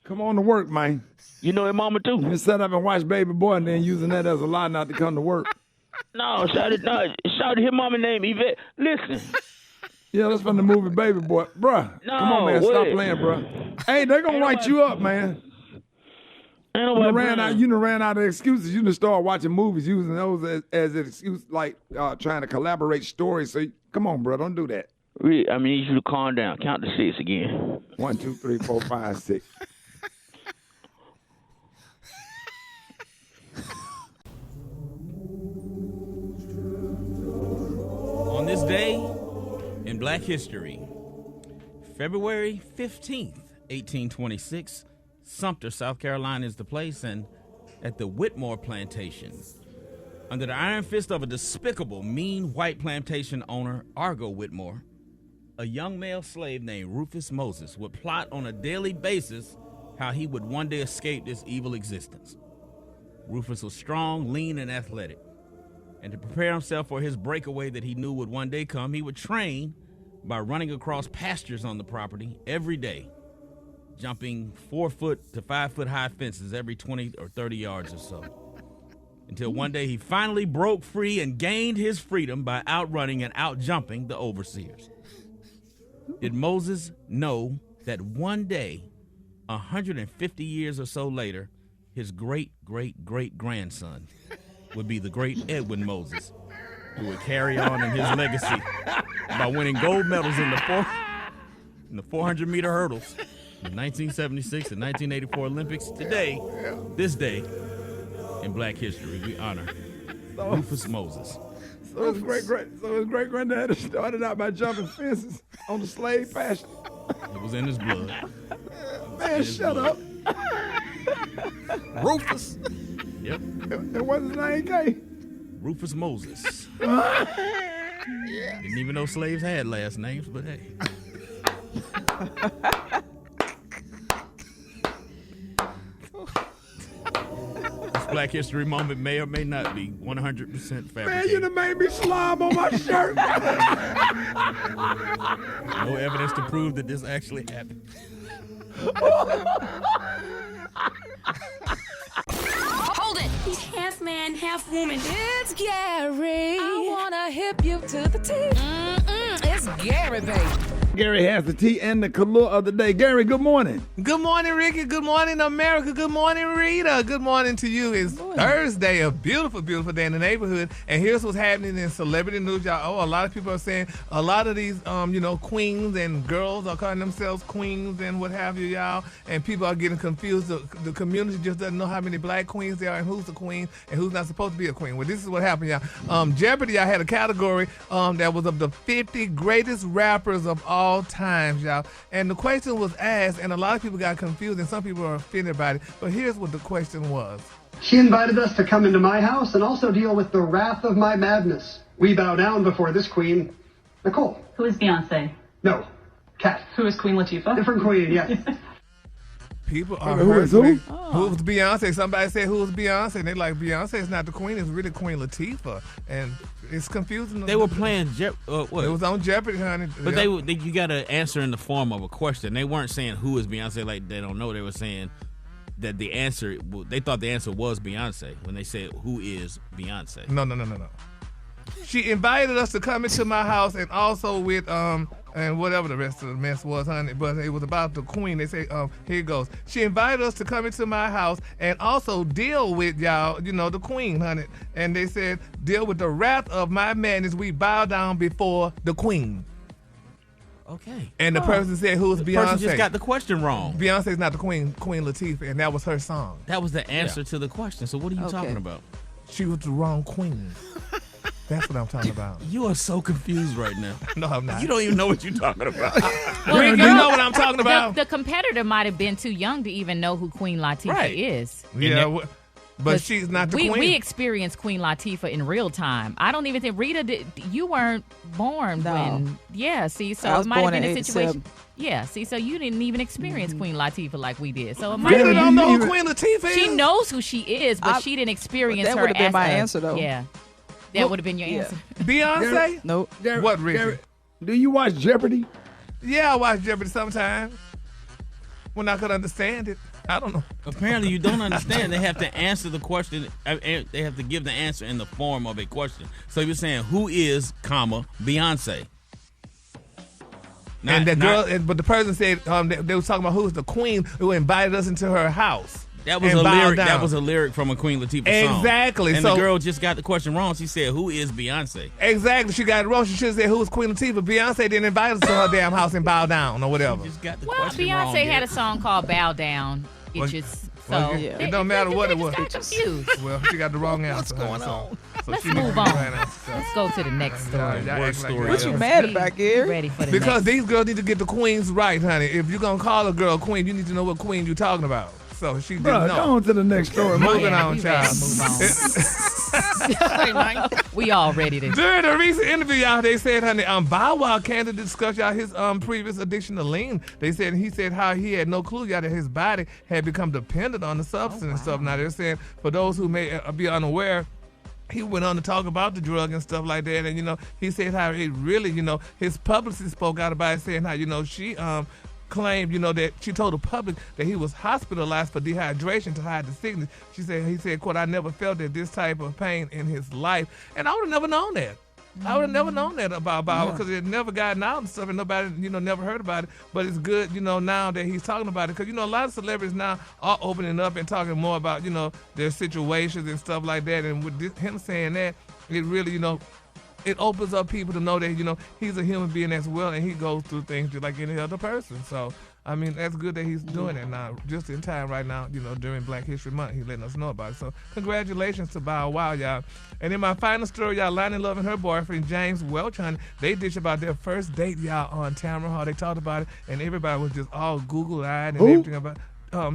Come on to work, man. You know his mama too. You set up and watch Baby Boy and then using that as a lie not to come to work. No, shout out his mama name Yvette. Listen. Yeah, that's from the movie Baby Boy. Bruh, come on, man. Stop playing, bruh. Hey, they're going to write you up, man. You done ran out of excuses. You done start watching movies using those as an excuse, like trying to collaborate stories. So, come on, bro. Don't do that. I need you to calm down. Count to 6 again. 1, 2, 3, 4, 5, 6. On this day in Black history, February 15th, 1826, Sumter, South Carolina is the place, and at the Whitmore plantation, under the iron fist of a despicable, mean white plantation owner, Argo Whitmore, a young male slave named Rufus Moses would plot on a daily basis how he would one day escape this evil existence. Rufus was strong, lean, and athletic. And to prepare himself for his breakaway that he knew would one day come, he would train by running across pastures on the property every day, jumping 4-foot to 5-foot high fences every 20 or 30 yards or so. Until one day he finally broke free and gained his freedom by outrunning and outjumping the overseers. Did Moses know that one day, 150 years or so later, his great-great-great-grandson would be the great Edwin Moses, who would carry on in his legacy by winning gold medals in the 400-meter hurdles in 1976 and 1984 Olympics? This day in Black history, we honor Rufus Moses. So his great granddaddy started out by jumping fences on the slave fashion. It was in his blood. Man, shut up. Rufus. Yep. And what's his name, Kay? Rufus Moses. Didn't even know slaves had last names, but hey. This Black History moment may or may not be 100% fabricated. Man, you done made me slob on my shirt. No evidence to prove that this actually happened. Hold it! He's half man, half woman. It's Gary. I wanna hip you to the T. It's Gary, baby. Gary has the tea and the color of the day. Gary, good morning. Good morning, Ricky. Good morning, America. Good morning, Rita. Good morning to you. It's Thursday, a beautiful, beautiful day in the neighborhood. And here's what's happening in celebrity news, y'all. Oh, a lot of people are saying a lot of these, queens and girls are calling themselves queens and what have you, y'all. And people are getting confused. The community just doesn't know how many black queens there are and who's a queen and who's not supposed to be a queen. Well, this is what happened, y'all. Jeopardy, I had a category that was of the 50 greatest rappers of all times, y'all. And the question was asked, and a lot of people got confused, and some people are offended by it. But here's what the question was. She invited us to come into my house and also deal with the wrath of my madness. We bow down before this queen, Nicole. Who is Beyonce? No, Kat. Who is Queen Latifah? Different queen, yes. People are who is who? Who was Beyonce? Somebody said who was Beyonce, and they like Beyonce is not the queen. It's really Queen Latifah, and it's confusing. They were playing what? It was on Jeopardy, honey. But you got to answer in the form of a question. They weren't saying who is Beyonce like they don't know. They were saying that the answer. They thought the answer was Beyonce when they said who is Beyonce. No. She invited us to come into my house and also with and whatever the rest of the mess was, honey, but it was about the queen. They say, here it goes. She invited us to come into my house and also deal with y'all, the queen, honey. And they said, deal with the wrath of my madness. We bow down before the queen. Okay. And the person said, who's Beyonce? The person just got the question wrong. Beyonce's not the queen, Queen Latifah, and that was her song. That was the answer to the question. So what are you talking about? She was the wrong queen. That's what I'm talking about. You are so confused right now. No, I'm not. You don't even know what you're talking about. Well, you know what I'm talking about? The competitor might have been too young to even know who Queen Latifah is. Yeah, but she's not the queen. We experienced Queen Latifah in real time. I don't even think, Rita, you weren't born when. Yeah, see, so it might have been a situation. Yeah, see, so you didn't even experience Queen Latifah like we did. So it might Rita don't know who Queen Latifah is? She knows who she is, but she didn't experience her. That would have been my answer, though. Yeah. That would have been your answer. Beyonce? Nope. What, Ricky? Do you watch Jeopardy? Yeah, I watch Jeopardy sometimes. When I could understand it. I don't know. Apparently you don't understand. They have to answer the question. They have to give the answer in the form of a question. So you're saying, who is, Beyonce? But the person said, they were talking about who's the queen who invited us into her house. That was a lyric. That was a lyric from a Queen Latifah song. Exactly. And the girl just got the question wrong. She said, "Who is Beyonce?" Exactly. She got it wrong. She should have said, "Who is Queen Latifah?" Beyonce didn't invite us to her damn house and bow down or whatever. She just got the Well, question Beyonce wrong. had a song called "Bow Down." It don't matter what it was. Got confused. Well, she got the wrong answer. What's going on? Let's move on. Let's go to the next story. What you mad about, Gary? Ready for the Because next. these girls need to get the queens right, honey. If you're gonna call a girl a queen, you need to know what queen you're talking about. So she didn't know. Go on to the next story. Moving on, child. We all ready to. During a recent interview, y'all, they said, honey, Bow Wow candid discussed y'all his previous addiction to lean. He said how he had no clue, y'all, that his body had become dependent on the substance and stuff. Now they're saying, for those who may be unaware, he went on to talk about the drug and stuff like that, and he said how it really, his publicist spoke out about it, saying how she claimed, that she told the public that he was hospitalized for dehydration to hide the sickness. He said, quote, "I never felt that this type of pain in his life," and I would have never known that. I would have never known that about Bow because it never gotten out and stuff, and nobody, never heard about it. But it's good, now that he's talking about it, because a lot of celebrities now are opening up and talking more about, their situations and stuff like that. And with him saying that, it really, it opens up people to know that, he's a human being as well, and he goes through things just like any other person. So I mean, that's good that he's doing it now, just in time right now, during Black History Month. He's letting us know about it. So congratulations to Bow Wow, y'all. And in my final story, y'all, Lonnie Love and her boyfriend, James Welch, honey, they dished about their first date, y'all, on Tamara Hall. They talked about it, and everybody was just all Google-eyed and everything about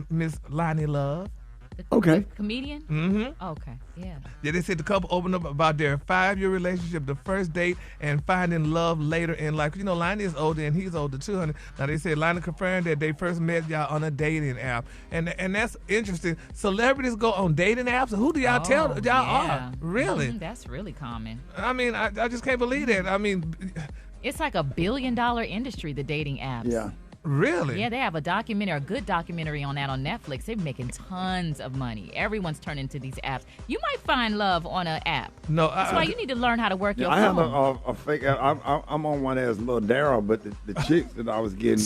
Miss Lonnie Love. Okay. Comedian? Mm-hmm. Okay, yeah. Yeah, they said the couple opened up about their 5-year relationship, the first date, and finding love later in life. Lonnie is older and he's older too, honey. Now they said Lonnie confirmed that they first met y'all on a dating app, and that's interesting. Celebrities go on dating apps. Who do y'all tell y'all are? Really? That's really common. I mean, I just can't believe that. I mean, it's like $1 billion industry, the dating apps. Yeah. Really? Yeah, they have a good documentary on that on Netflix. They're making tons of money. Everyone's turning to these apps. You might find love on an app. No, that's why you need to learn how to work your I phone. have a fake app. I'm on one as Little Daryl, but the chicks that I was getting,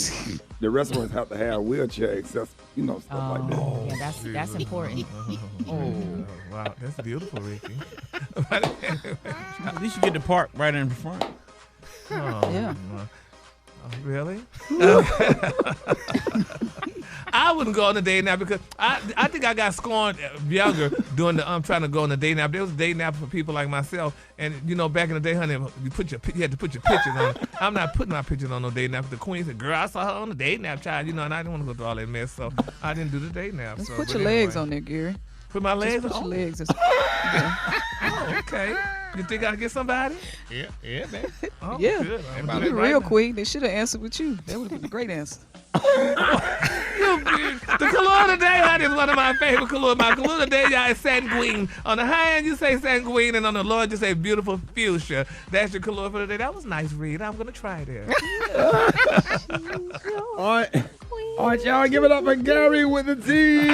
the restaurants have to have wheelchair access, stuff like that. Yeah, that's important. Oh, wow, that's beautiful, Ricky. At least you get the park right in the front. Yeah. Really? I wouldn't go on a date now because I think I got scorned younger doing trying to go on a date now. There was a date now for people like myself, and back in the day, honey, you had to put your pictures on. I'm not putting my pictures on no date now. The queen said, "Girl, I saw her on the date nap, child," and I didn't want to go through all that mess, so I didn't do the date nap. Let's put your legs on there, Gary. Put my legs on? Put your legs. Oh, okay. You think I get somebody? Yeah, man. Oh, yeah. Good. You're real quick. They should have answered with you. That would have been a great answer. The color today, honey, is one of my favorite colors. My color today, y'all, is sanguine. On the high end, you say sanguine, and on the low end, you say beautiful fuchsia. That's your color for today. That was nice, Reed. I'm going to try that. All right, y'all, give it up for Gary with the T.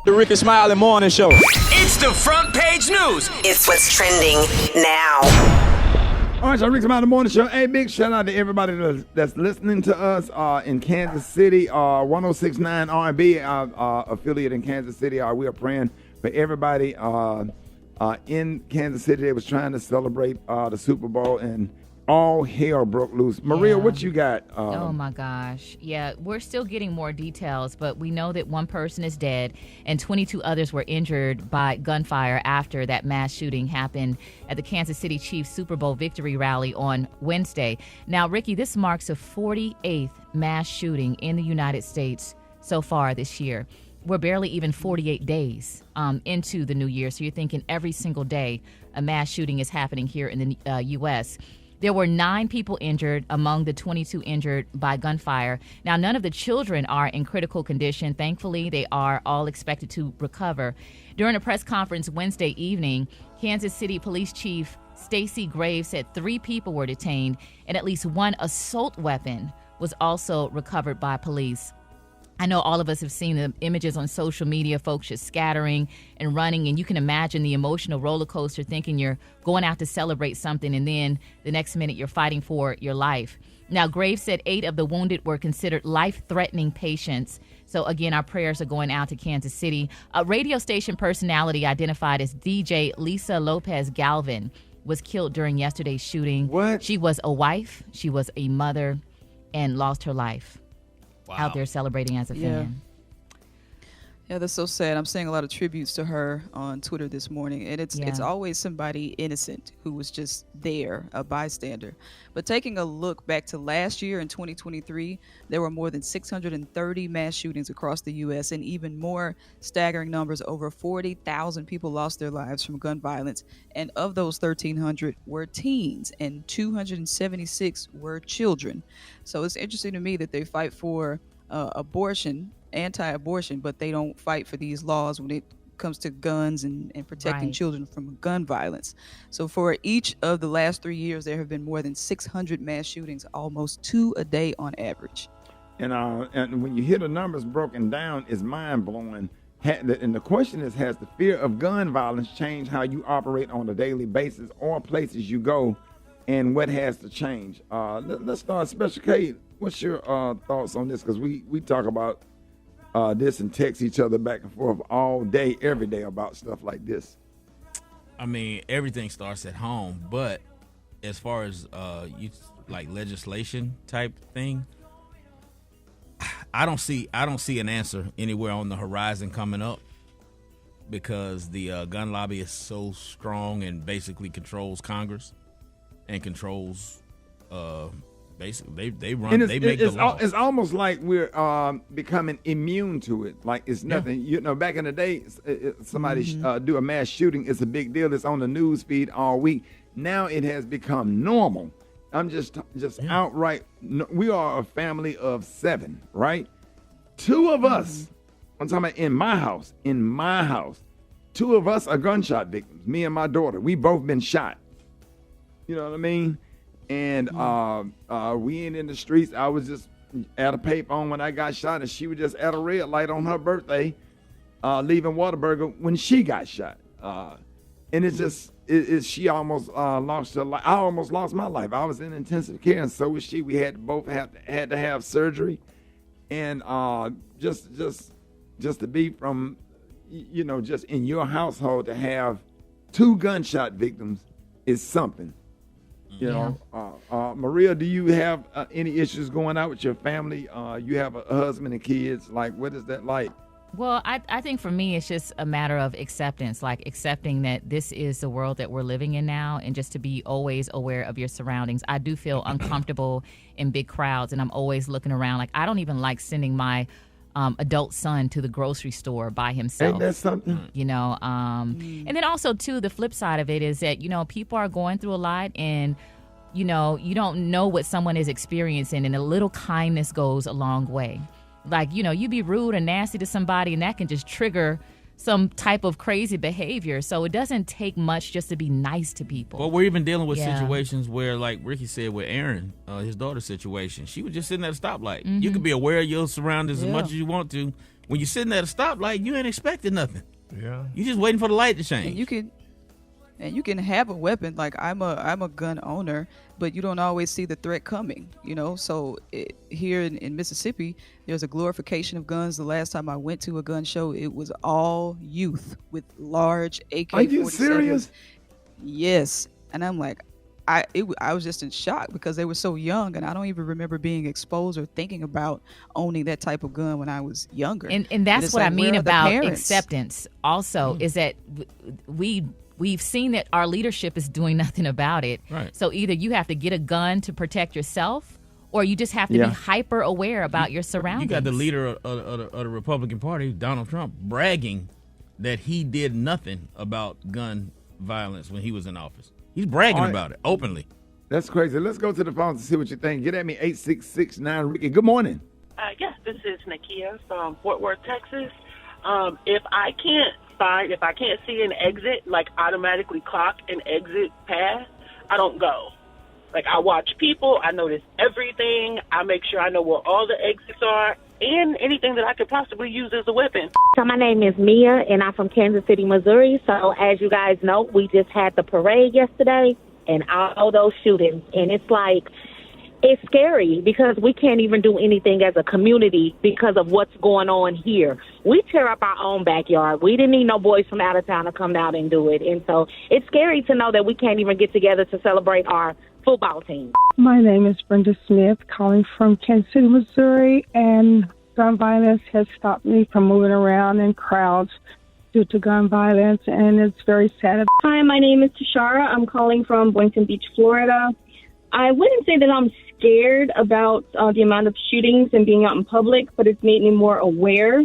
The Rickey Smiley Morning Show. It's the front page news. It's what's trending now. All right, so Rickey Smiley Morning Show. Hey, big shout out to everybody that's listening to us in Kansas City, 106.9 R&B affiliate in Kansas City. We are praying for everybody in Kansas City that was trying to celebrate the Super Bowl, and all hell broke loose. Maria, what you got? Oh, my gosh. Yeah, we're still getting more details, but we know that one person is dead and 22 others were injured by gunfire after that mass shooting happened at the Kansas City Chiefs Super Bowl victory rally on Wednesday. Now, Ricky, this marks the 48th mass shooting in the United States so far this year. We're barely even 48 days into the new year, so you're thinking every single day a mass shooting is happening here in the U.S., There were 9 people injured among the 22 injured by gunfire. Now, none of the children are in critical condition. Thankfully, they are all expected to recover. During a press conference Wednesday evening, Kansas City Police Chief Stacey Graves said 3 people were detained and at least 1 assault weapon was also recovered by police. I know all of us have seen the images on social media, folks just scattering and running, and you can imagine the emotional roller coaster thinking you're going out to celebrate something, and then the next minute you're fighting for your life. Now, Graves said 8 of the wounded were considered life-threatening patients. So, again, our prayers are going out to Kansas City. A radio station personality identified as DJ Lisa Lopez Galvin was killed during yesterday's shooting. What? She was a wife, she was a mother, and lost her life. Wow. Out there celebrating as a fan. Yeah, that's so sad. I'm seeing a lot of tributes to her on Twitter this morning, and it's always somebody innocent who was just there, a bystander. But taking a look back to last year in 2023, there were more than 630 mass shootings across the U.S., and even more staggering numbers, over 40,000 people lost their lives from gun violence, and of those 1,300 were teens, and 276 were children. So it's interesting to me that they fight for abortion, anti-abortion, but they don't fight for these laws when it comes to guns and protecting children from gun violence. So for each of the last 3 years, there have been more than 600 mass shootings, almost 2 a day on average. And when you hear the numbers broken down, it's mind-blowing. And the question is, has the fear of gun violence changed how you operate on a daily basis or places you go, and what has to change? Let's start. Special K, what's your thoughts on this? Because we talk about this and text each other back and forth all day, every day about stuff like this. I mean, everything starts at home, but as far as like legislation type thing, I don't see an answer anywhere on the horizon coming up, because the gun lobby is so strong and basically controls Congress and controls basically they run, and they make the law. It's almost like we're becoming immune to it. Like it's nothing. You know, back in the day, somebody do a mass shooting, it's a big deal. It's on the news feed all week. Now it has become normal. I'm just outright. We are a family of 7, right? 2 of us. I'm talking about in my house. 2 of us are gunshot victims. Me and my daughter. We both been shot. You know what I mean? And we ain't in the streets. I was just at a payphone when I got shot, and she was just at a red light on her birthday, leaving Whataburger when she got shot. And it's just, she almost lost her life. I almost lost my life. I was in intensive care, and so was she. We had to have surgery, and just to be from, you know, just in your household to have 2 gunshot victims is something. You know, Maria, do you have any issues going out with your family? You have a husband and kids. Like, what is that like? Well, I think for me, it's just a matter of acceptance, like accepting that this is the world that we're living in now, and just to be always aware of your surroundings. I do feel uncomfortable in big crowds, and I'm always looking around. Like, I don't even like sending my adult son to the grocery store by himself. Ain't that something? You know, and then also, too, the flip side of it is that, you know, people are going through a lot, and, you know, you don't know what someone is experiencing, and a little kindness goes a long way. Like, you know, you be rude and nasty to somebody, and that can just trigger some type of crazy behavior. So it doesn't take much just to be nice to people. Well, we're even dealing with situations where, like Ricky said with Aaron, his daughter's situation, she was just sitting at a stoplight. You can be aware of your surroundings as much as you want to. When you're sitting at a stoplight, you ain't expecting nothing. Yeah. You're just waiting for the light to change. And you can have a weapon. Like, I'm a gun owner, but you don't always see the threat coming, you know? So here in Mississippi, there's a glorification of guns. The last time I went to a gun show, it was all youth with large AK-47s. Are you serious? Yes. And I'm like, I was just in shock because they were so young, and I don't even remember being exposed or thinking about owning that type of gun when I was younger. And that's what I mean about acceptance also, is that we've seen that our leadership is doing nothing about it. Right. So either you have to get a gun to protect yourself, or you just have to be hyper aware about your surroundings. You got the leader of the Republican Party, Donald Trump, bragging that he did nothing about gun violence when he was in office. He's bragging about it openly. That's crazy. Let's go to the phone to see what you think. Get at me, 8669 Ricky. Good morning. Yes, this is Nakia from Fort Worth, Texas. If I can't see an exit, like automatically clock an exit path, I don't go. Like, I watch people, I notice everything, I make sure I know where all the exits are, and anything that I could possibly use as a weapon. So my name is Mia, and I'm from Kansas City, Missouri. So as you guys know, we just had the parade yesterday, and all those shootings. And it's like, it's scary because we can't even do anything as a community because of what's going on here. We tear up our own backyard. We didn't need no boys from out of town to come out and do it. And so it's scary to know that we can't even get together to celebrate our football team. My name is Brenda Smith, calling from Kansas City, Missouri, and gun violence has stopped me from moving around in crowds due to gun violence, and it's very sad. Hi, my name is Tashara. I'm calling from Boynton Beach, Florida. I wouldn't say that I'm scared about the amount of shootings and being out in public, but it's made me more aware.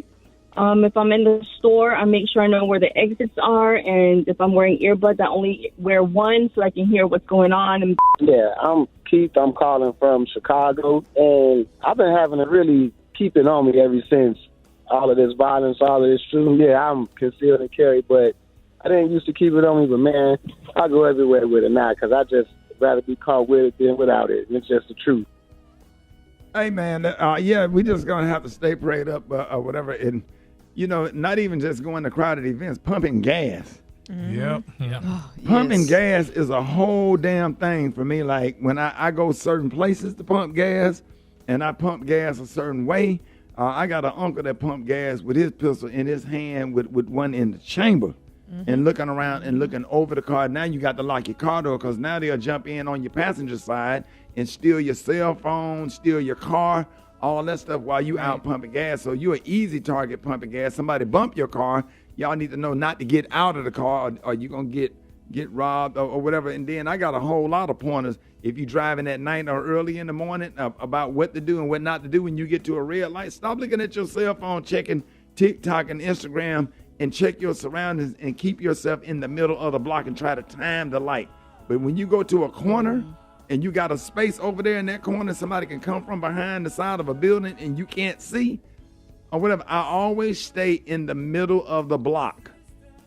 If I'm in the store, I make sure I know where the exits are, and if I'm wearing earbuds, I only wear one so I can hear what's going on. Yeah, I'm Keith. I'm calling from Chicago, and I've been having to really keep it on me ever since all of this violence, all of this shooting. Yeah, I'm concealed and carry, but I didn't used to keep it on me, but man, I go everywhere with it now because I just rather be caught with it than without it. And it's just the truth. Hey, man, we just going to have to stay prayed up or whatever. And, you know, not even just going to crowded events, pumping gas. Yep. Oh, Pumping gas is a whole damn thing for me. Like, when I go certain places to pump gas, and I pump gas a certain way, I got an uncle that pumped gas with his pistol in his hand with one in the chamber. and looking around and looking over the car. Now you got to lock your car door because now they'll jump in on your passenger side and steal your cell phone, steal your car, all that stuff while you out pumping gas. So you're an easy target pumping gas. Somebody bump your car, y'all need to know not to get out of the car or you're going to get robbed or whatever. And then I got a whole lot of pointers if you're driving at night or early in the morning about what to do and what not to do when you get to a red light. Stop looking at your cell phone, checking TikTok and Instagram, and check your surroundings and keep yourself in the middle of the block and try to time the light. But when you go to a corner and you got a space over there in that corner, somebody can come from behind the side of a building and you can't see or whatever, I always stay in the middle of the block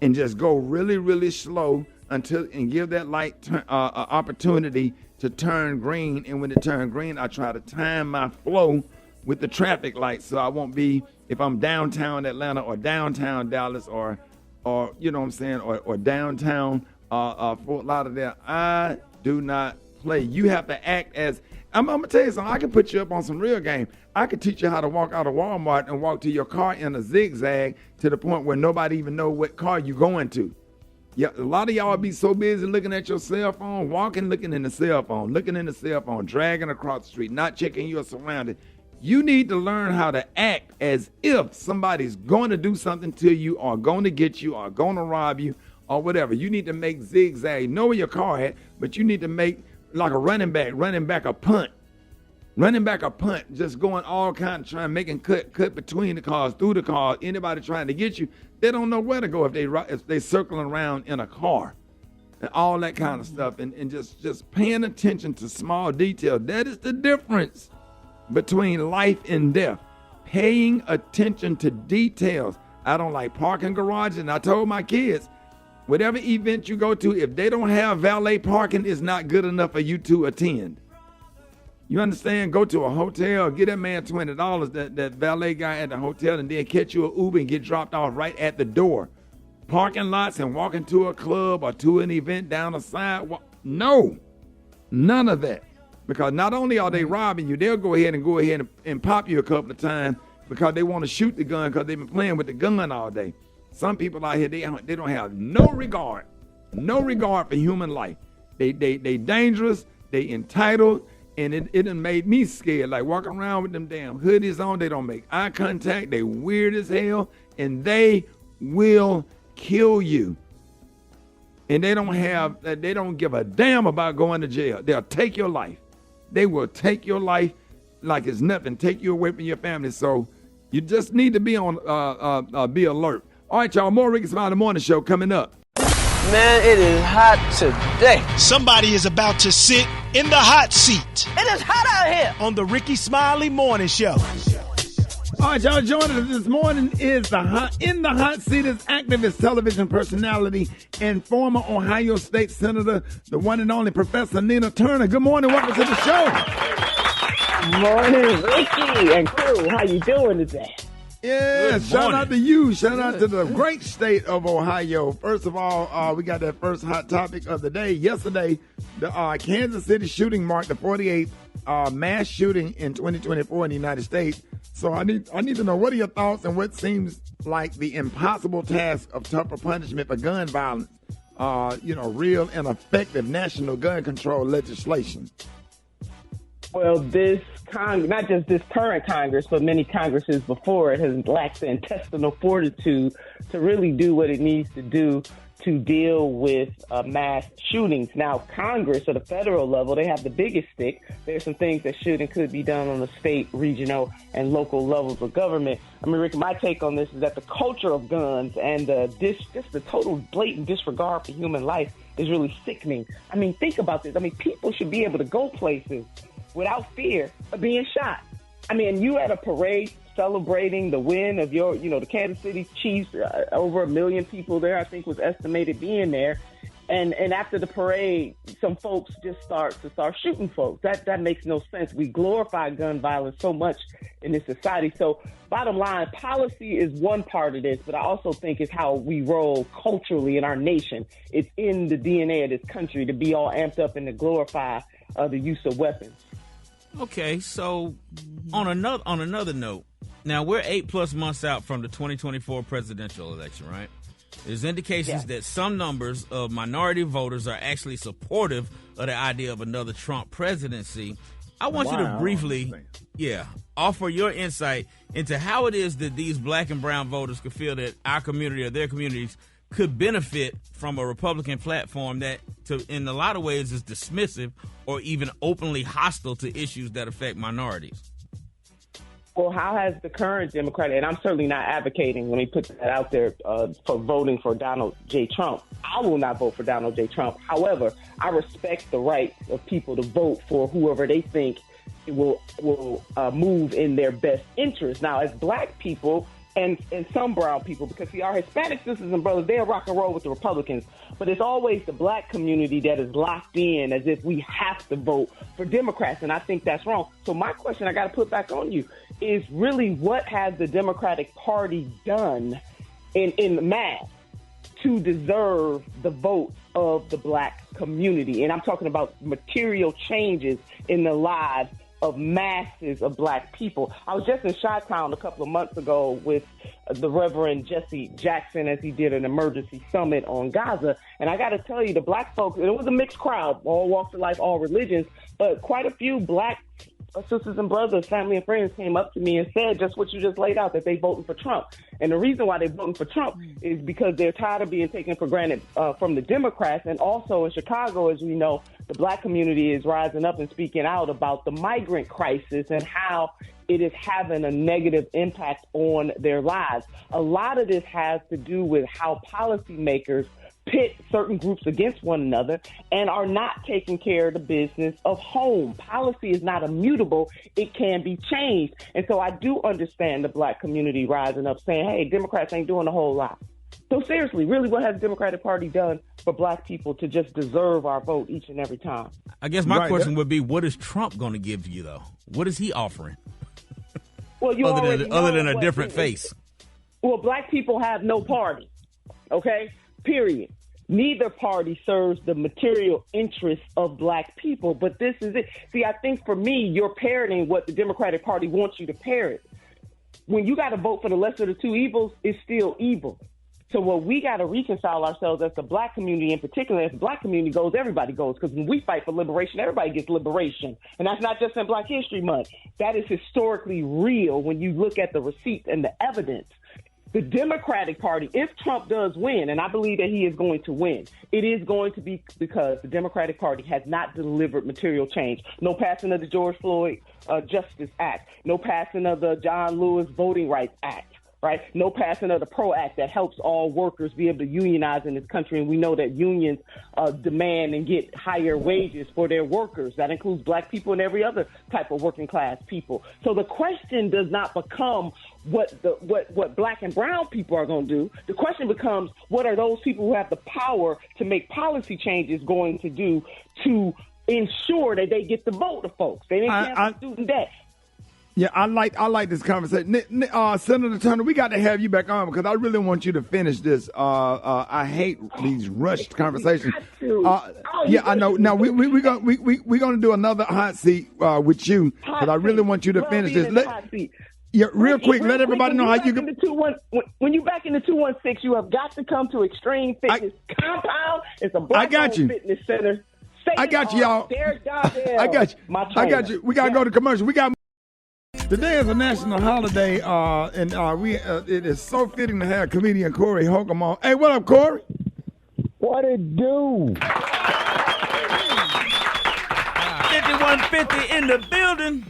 and just go really, really slow and give that light opportunity to turn green. And when it turns green, I try to time my flow with the traffic lights so I won't be, if I'm downtown Atlanta or downtown Dallas or you know what I'm saying, or downtown Fort Lauderdale, I do not play. You have to act as, I'm going to tell you something, I can put you up on some real game. I could teach you how to walk out of Walmart and walk to your car in a zigzag to the point where nobody even know what car you're going to. Yeah, a lot of y'all be so busy looking at your cell phone, walking, looking in the cell phone, dragging across the street, not checking your surroundings. You need to learn how to act as if somebody's going to do something to you or going to get you or going to rob you or whatever. You need to make zigzag. Know where your car at, but you need to make like a running back a punt. Running back a punt, just going all kinds, making cut between the cars, through the cars. Anybody trying to get you, they don't know where to go if they circling around in a car, and all that kind of stuff, and just paying attention to small details. That is the difference between life and death. Paying attention to details. I don't like parking garages, and I told my kids, whatever event you go to, if they don't have valet parking, it's not good enough for you to attend. You understand? Go to a hotel, get that man $20, that valet guy at the hotel, and then catch you an Uber and get dropped off right at the door. Parking lots and walking to a club or to an event down the sidewalk. No, none of that. Because not only are they robbing you, they'll go ahead and pop you a couple of times because they want to shoot the gun because they've been playing with the gun all day. Some people out here, they don't have no regard for human life. They dangerous, they entitled, and it done made me scared, like walking around with them damn hoodies on. They don't make eye contact. They weird as hell, and they will kill you. And they don't give a damn about going to jail. They'll take your life. They will take your life like it's nothing, take you away from your family. So you just need to be be alert. All right, y'all, more Rickey Smiley Morning Show coming up. Man, it is hot today. Somebody is about to sit in the hot seat. It is hot out here. On the Rickey Smiley Morning Show. All right, y'all, joining us this morning is in the hot seat is activist, television personality, and former Ohio State Senator, the one and only Professor Nina Turner. Good morning. Welcome to the show. Morning, Ricky and crew. How you doing today? Yeah, shout out to you. Shout out to the great state of Ohio. First of all, we got that first hot topic of the day. Yesterday, the Kansas City shooting marked the 48th mass shooting in 2024 in the United States. So I need to know, what are your thoughts on what seems like the impossible task of tougher punishment for gun violence? Real and effective national gun control legislation. Well, this not just this current Congress, but many Congresses before it has lacked the intestinal fortitude to really do what it needs to do to deal with mass shootings. Now, Congress at the federal level, they have the biggest stick. There's some things that should and could be done on the state, regional, and local levels of government. I mean, Rick, my take on this is that the culture of guns and just the total blatant disregard for human life is really sickening. I mean, think about this. I mean, people should be able to go places without fear of being shot. I mean, you at a parade celebrating the win of the Kansas City Chiefs, over 1 million people there, I think was estimated being there. And after the parade, some folks just start shooting folks. That makes no sense. We glorify gun violence so much in this society. So bottom line, policy is one part of this, but I also think it's how we roll culturally in our nation. It's in the DNA of this country to be all amped up and to glorify the use of weapons. Okay, so on another note, now we're 8+ months out from the 2024 presidential election, right? There's indications that some numbers of minority voters are actually supportive of the idea of another Trump presidency. I want you to briefly, offer your insight into how it is that these black and brown voters could feel that our community or their communities could benefit from a Republican platform that, in a lot of ways, is dismissive or even openly hostile to issues that affect minorities. Well, how has the current Democratic, and I'm certainly not advocating, let me put that out there, for voting for Donald J. Trump. I will not vote for Donald J. Trump. However, I respect the right of people to vote for whoever they think will move in their best interest. Now, as black people and some brown people, because see, our Hispanic sisters and brothers, they'll rock and roll with the Republicans, but it's always the black community that is locked in as if we have to vote for Democrats, and I think that's wrong. So my question I got to put back on you is really, what has the Democratic Party done in mass to deserve the vote of the black community? And I'm talking about material changes in the lives of masses of black people. I was just in Chi-Town a couple of months ago with the Reverend Jesse Jackson as he did an emergency summit on Gaza. And I got to tell you, the black folks, and it was a mixed crowd, all walks of life, all religions, but quite a few black sisters and brothers, family and friends came up to me and said just what you just laid out, that they voting for Trump. And the reason why they're voting for Trump is because they're tired of being taken for granted from the Democrats. And also in Chicago, as we know, the black community is rising up and speaking out about the migrant crisis and how it is having a negative impact on their lives. A lot of this has to do with how policymakers pit certain groups against one another and are not taking care of the business of home. Policy is not immutable. It can be changed. And so I do understand the black community rising up saying, hey, Democrats ain't doing a whole lot. So seriously, really, what has the Democratic Party done for black people to just deserve our vote each and every time? I guess my question would be, what is Trump going to give you, though? What is he offering? Well, you other than a different face. Well, black people have no party, okay? Period. Neither party serves the material interests of black people, but this is it. See, I think for me, you're parroting what the Democratic Party wants you to parrot. When you got to vote for the lesser of the two evils, it's still evil. So what we got to reconcile ourselves as the black community in particular, as the black community goes, everybody goes. Because when we fight for liberation, everybody gets liberation. And that's not just in Black History Month. That is historically real when you look at the receipts and the evidence. The Democratic Party, if Trump does win, and I believe that he is going to win, it is going to be because the Democratic Party has not delivered material change. No passing of the George Floyd Justice Act. No passing of the John Lewis Voting Rights Act. Right? No passing of the PRO Act that helps all workers be able to unionize in this country. And we know that unions demand and get higher wages for their workers. That includes black people and every other type of working class people. So the question does not become what black and brown people are going to do. The question becomes, what are those people who have the power to make policy changes going to do to ensure that they get the vote of folks? They didn't have student debt. Yeah, I like this conversation. Senator Turner, we got to have you back on because I really want you to finish this. I hate these rushed conversations. I know. Now we're gonna do another hot seat with you because I really want you to finish this. Real quick, let everybody know how you can. When you back in the 216, you have got to come to Extreme Fitness Compound. It's a black-owned fitness center. I got you, y'all. I got you. We gotta go to commercial. Today is a national holiday, and it is so fitting to have comedian Corey Holcomb on. Hey, what up, Corey? What it do? 5150 in the building.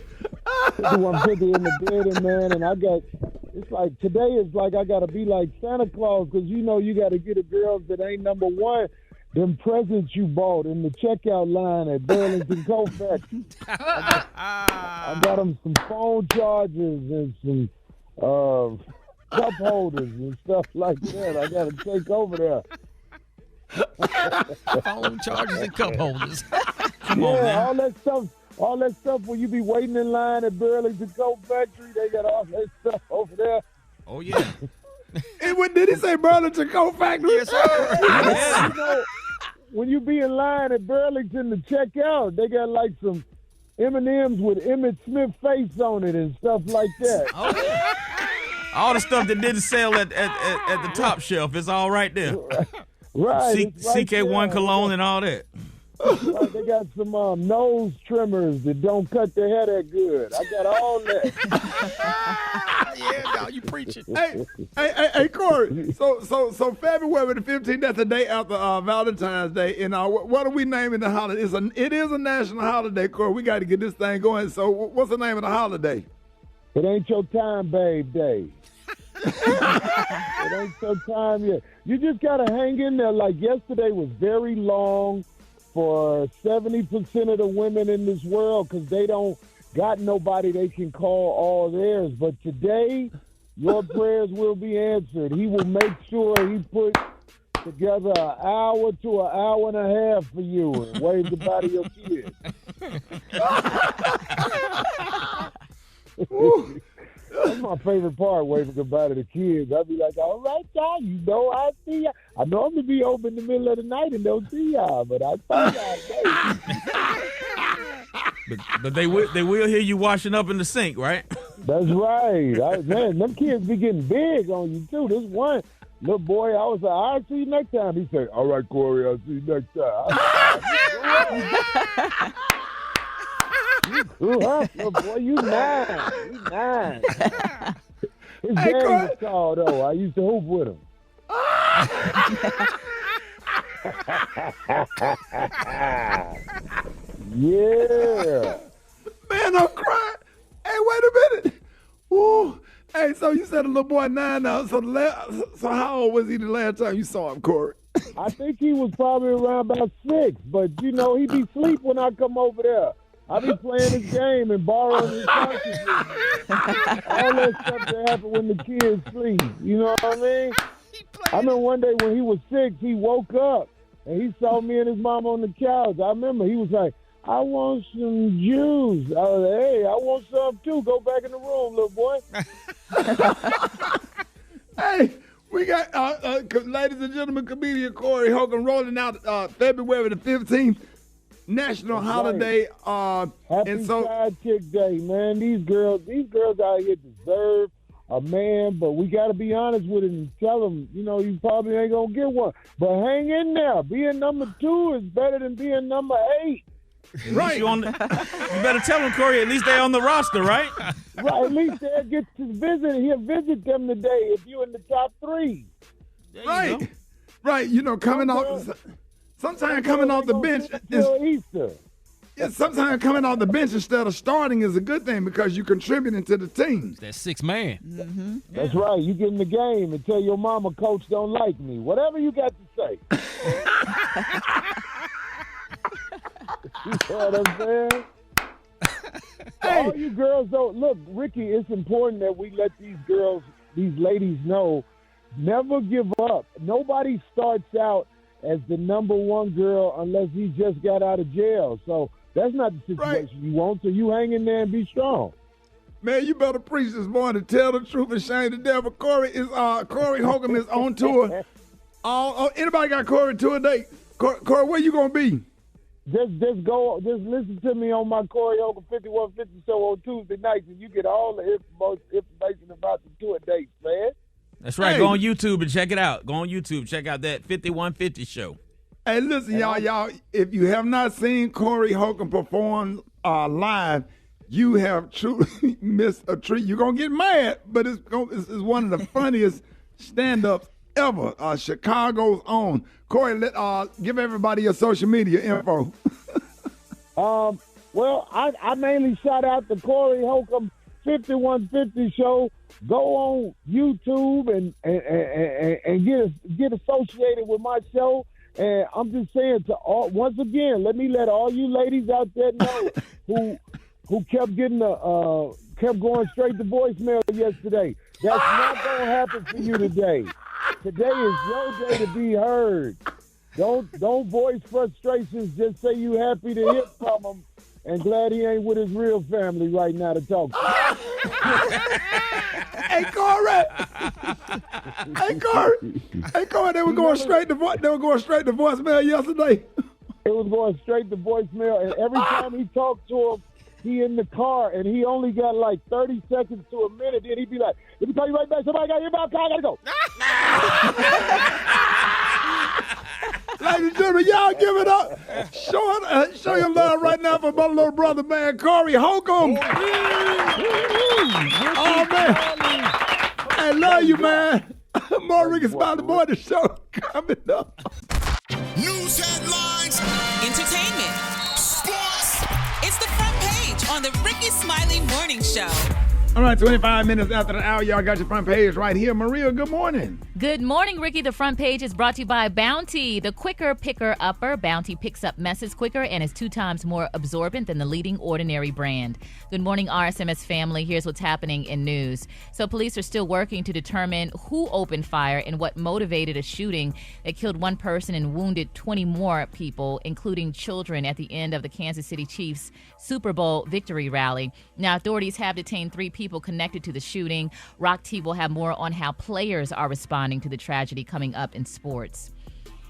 5150 in the building, man. And it's like today is like I got to be like Santa Claus because you know you got to get the girls that ain't number one. Them presents you bought in the checkout line at Burlington Coat Factory. I got them some phone chargers and some cup holders and stuff like that. I got to take over there. Phone chargers and cup holders. Come on, man. all that stuff when you be waiting in line at Burlington Coat Factory, they got all that stuff over there. Oh, yeah. Did he say Burlington Coat Factory? Yes, sir. You know, when you be in line at Burlington to check out, they got like some M&Ms with Emmett Smith face on it and stuff like that. All the stuff that didn't sell at the top shelf is all right there. Right. CK1 cologne and all that. Right, they got some nose trimmers that don't cut their hair that good. I got all that. Yeah, no, you preaching. Hey, Corey. So February the 15th, that's the day after Valentine's Day. And what are we naming the holiday? It is a national holiday, Corey. We got to get this thing going. So what's the name of the holiday? It ain't your time, babe, day. It ain't your time yet. You just got to hang in there. Like yesterday was very long for 70% of the women in this world because they don't got nobody they can call all theirs. But today, your prayers will be answered. He will make sure he put together an hour to an hour and a half for you and wave goodbye to your kids. That's my favorite part, waving goodbye to the kids. I'll be like, all right, y'all, you know I see y'all. I normally be open in the middle of the night and don't see y'all, but I see y'all. But they will hear you washing up in the sink, right? That's right. Man, them kids be getting big on you, too. This one little boy, I was like, I'll see you next time. He said, all right, Corey, I'll see you next time. You grew up, little boy. You 9. You 9. His name was called, though. I used to hoop with him. Yeah. Man, I'm crying. Hey, wait a minute. Ooh. Hey, so you said a little boy 9 now. So how old was he the last time you saw him, Corey? I think he was probably around about 6. But, you know, he be asleep when I come over there. I be playing his game and borrowing his consciousness. All that stuff that happen when the kids sleep. You know what I mean? I remember one day when he was 6, he woke up and he saw me and his mom on the couch. I remember he was like, I want some juice. I was like, hey, I want some too. Go back in the room, little boy. Hey, we got, ladies and gentlemen, comedian Corey Holcomb rolling out February the 15th. National holiday, Happy Side Chick Day, man. These girls out here deserve a man, but we got to be honest with it and tell them, you know, you probably ain't gonna get one. But hang in there. Being number 2 is better than being number 8. Right. You better tell them, Corey. At least they're on the roster, right? Right. At least they'll get to visit. He'll visit them today if you're in the top 3. Right. Right. You know, coming off. Sometimes coming off the bench sometimes coming off the bench instead of starting is a good thing because you're contributing to the team. That 6 man. Mm-hmm. That's right. You get in the game and tell your mama, coach don't like me. Whatever you got to say. You know what I'm saying? Hey. All you girls, though, look, Ricky, it's important that we let these ladies know, never give up. Nobody starts out as the number 1 girl unless he just got out of jail. So that's not the situation you want. So you hang in there and be strong. Man, you better preach this morning. Tell the truth and shame the devil. Corey Holcomb is on tour. Anybody got Corey tour date? Corey, where you gonna be? Just listen to me on my Corey Holcomb 5150 show on Tuesday nights, and you get all the information about the tour dates, man. That's right. Hey. Go on YouTube and check it out. Go on YouTube. Check out that 5150 show. Hey, listen, y'all. If you have not seen Corey Holcomb perform live, you have truly missed a treat. You're going to get mad, but it's one of the funniest stand-ups ever. Chicago's own. Corey, give everybody your social media info. Well, I mainly shout out the Corey Holcomb 5150 show. Go on YouTube and get associated with my show. And I'm just saying once again, let all you ladies out there know who kept getting kept going straight to voicemail yesterday. That's not gonna happen for you today. Today is your day to be heard. Don't voice frustrations. Just say you happy to hear from him and glad he ain't with his real family right now to talk to. Hey, Corey, they were going straight to voicemail yesterday. It was going straight to voicemail, and every time he talked to him, he in the car and he only got like 30 seconds to a minute, then he'd be like, let me call you right back. Somebody got your mouth, I gotta go. Ladies and gentlemen, y'all give it up. Show your love right now for my little brother, man, Corey Holcomb. Oh, man. I love you, man. More Rickey Smiley Morning Show coming up. News headlines. Entertainment. Sports. It's the front page on the Rickey Smiley Morning Show. All right, 25 minutes after the hour, y'all got your front page right here. Maria, good morning. Good morning, Ricky. The front page is brought to you by Bounty, the quicker picker-upper. Bounty picks up messes quicker and is 2 times more absorbent than the leading ordinary brand. Good morning, RSMS family. Here's what's happening in news. So police are still working to determine who opened fire and what motivated a shooting that killed 1 person and wounded 20 more people, including children, at the end of the Kansas City Chiefs Super Bowl victory rally. Now, authorities have detained 3 people connected to the shooting. Rock T will have more on how players are responding to the tragedy coming up in sports.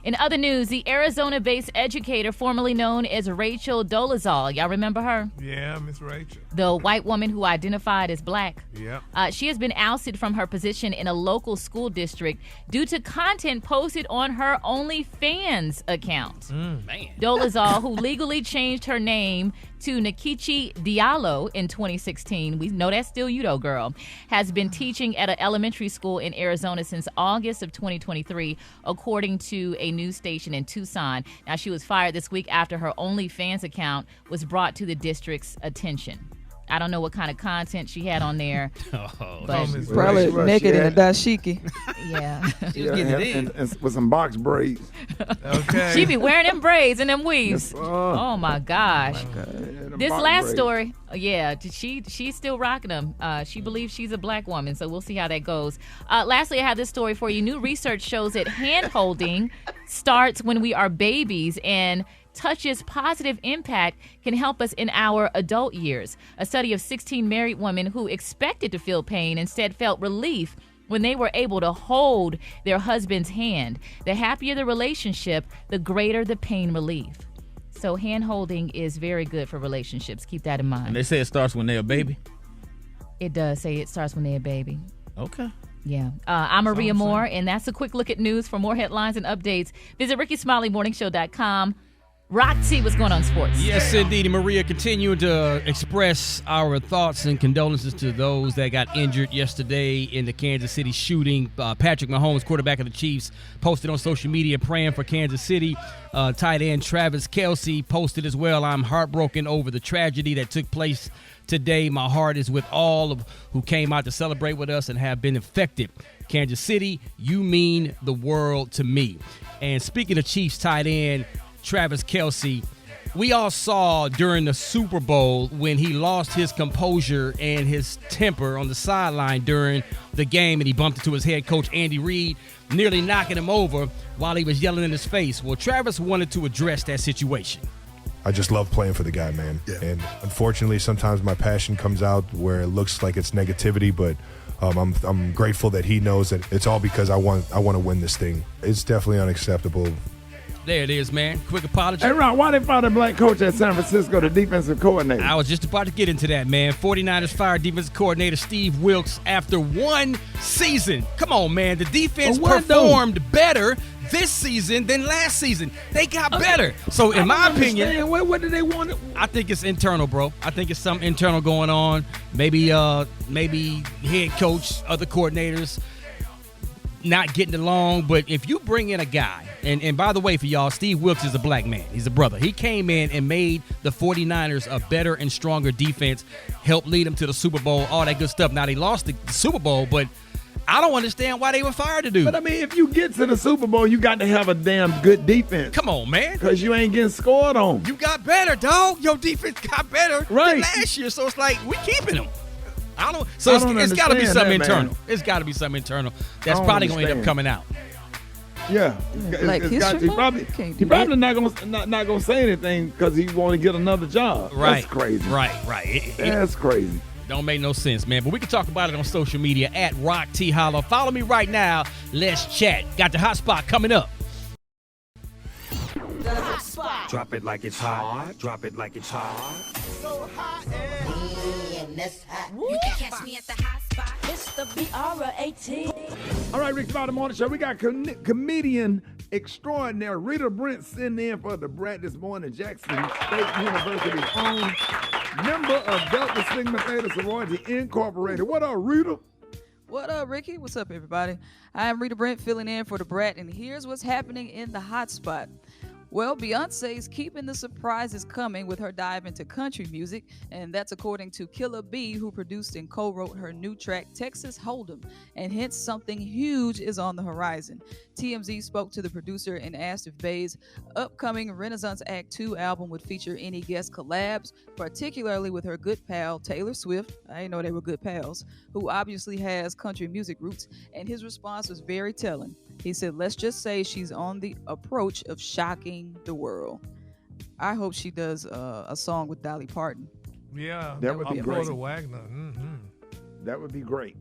In other news, the Arizona-based educator formerly known as Rachel Dolezal, y'all remember her? Yeah, Miss Rachel. The white woman who identified as black. Yeah. She has been ousted from her position in a local school district due to content posted on her OnlyFans account. Man. Dolezal, who legally changed her name to Nkechi Diallo in 2016, we know that's still you though, girl, has been teaching at an elementary school in Arizona since August of 2023, according to a news station in Tucson. Now, she was fired this week after her OnlyFans account was brought to the district's attention. I don't know what kind of content she had on there. But probably naked in a dashiki. Yeah. And with some box braids. Okay. She be wearing them braids and them weaves. Yes, oh my gosh. This box last braids. story, she's still rocking them. She believes she's a black woman, so we'll see how that goes. Lastly, I have this story for you. New research shows that hand-holding starts when we are babies, and touch's positive impact can help us in our adult years. A study of 16 married women who expected to feel pain instead felt relief when they were able to hold their husband's hand. The happier the relationship, the greater the pain relief. So hand holding is very good for relationships. Keep that in mind. And they say it starts when they're a baby? It does say it starts when they're a baby. Okay. Yeah. I'm Maria Moore, and that's a quick look at news. For more headlines and updates, visit RickeySmileyMorningShow.com. Rock T, what's going on in sports? Yes, indeed. And Maria, continuing to express our thoughts and condolences to those that got injured yesterday in the Kansas City shooting. Patrick Mahomes, quarterback of the Chiefs, posted on social media praying for Kansas City. Tight end Travis Kelce posted as well, I'm heartbroken over the tragedy that took place today. My heart is with all of who came out to celebrate with us and have been affected. Kansas City, you mean the world to me. And speaking of Chiefs tight end Travis Kelce, we all saw during the Super Bowl when he lost his composure and his temper on the sideline during the game, and he bumped into his head coach Andy Reid, nearly knocking him over while he was yelling in his face. Well, Travis wanted to address that situation. I just love playing for the guy, man. Yeah. And unfortunately, sometimes my passion comes out where it looks like it's negativity, but I'm grateful that he knows that it's all because I want to win this thing. It's definitely unacceptable. There it is, man. Quick apology. Hey, Ron, why they fired a black coach at San Francisco, the defensive coordinator? I was just about to get into that, man. 49ers fired defensive coordinator Steve Wilks after 1 season. Come on, man. The defense performed better this season than last season. They got better. So, in my opinion, what do they want? I think it's internal, bro. I think it's something internal going on. Maybe head coach, other coordinators not getting along. But if you bring in a guy, and by the way, for y'all, Steve Wilks is a black man. He's a brother. He came in and made the 49ers a better and stronger defense, helped lead them to the Super Bowl, all that good stuff. Now, they lost the Super Bowl, but I don't understand why they were fired to do. But, I mean, if you get to the Super Bowl, you got to have a damn good defense. Come on, man. Because you ain't getting scored on. You got better, dog. Your defense got better than last year, so it's like, we keeping them. It's got to be something internal. Man. It's got to be something internal. That's probably going to end up coming out. Yeah, like he probably not gonna say anything because he want to get another job. Right, that's crazy. Right. That's crazy. Don't make no sense, man. But we can talk about it on social media at Rock T Holla. Follow me right now. Let's chat. Got the hot spot coming up. The hot spot. Drop it like it's hot. Drop it like it's hot. So hot and that's hot. You can catch me at the hot spot. It's the BR18. All right, Rickey Smiley Morning Show. We got comedian extraordinaire Rita Brent sitting in for the Brat this morning. Jackson State University's own member of Delta Sigma Theta Sorority Incorporated. What up, Rita? What up, Ricky? What's up, everybody? I am Rita Brent filling in for the Brat, and here's what's happening in the hot spot. Well, Beyonce's keeping the surprises coming with her dive into country music, and that's according to Killer B, who produced and co-wrote her new track, Texas Hold'em, and hence something huge is on the horizon. TMZ spoke to the producer and asked if Bey's upcoming Renaissance Act 2 album would feature any guest collabs, particularly with her good pal, Taylor Swift. I didn't know they were good pals, who obviously has country music roots, and his response was very telling. He said, let's just say she's on the approach of shocking the world. I hope she does a song with Dolly Parton. Yeah, that would be great. Wagner. Mm-hmm. That would be great.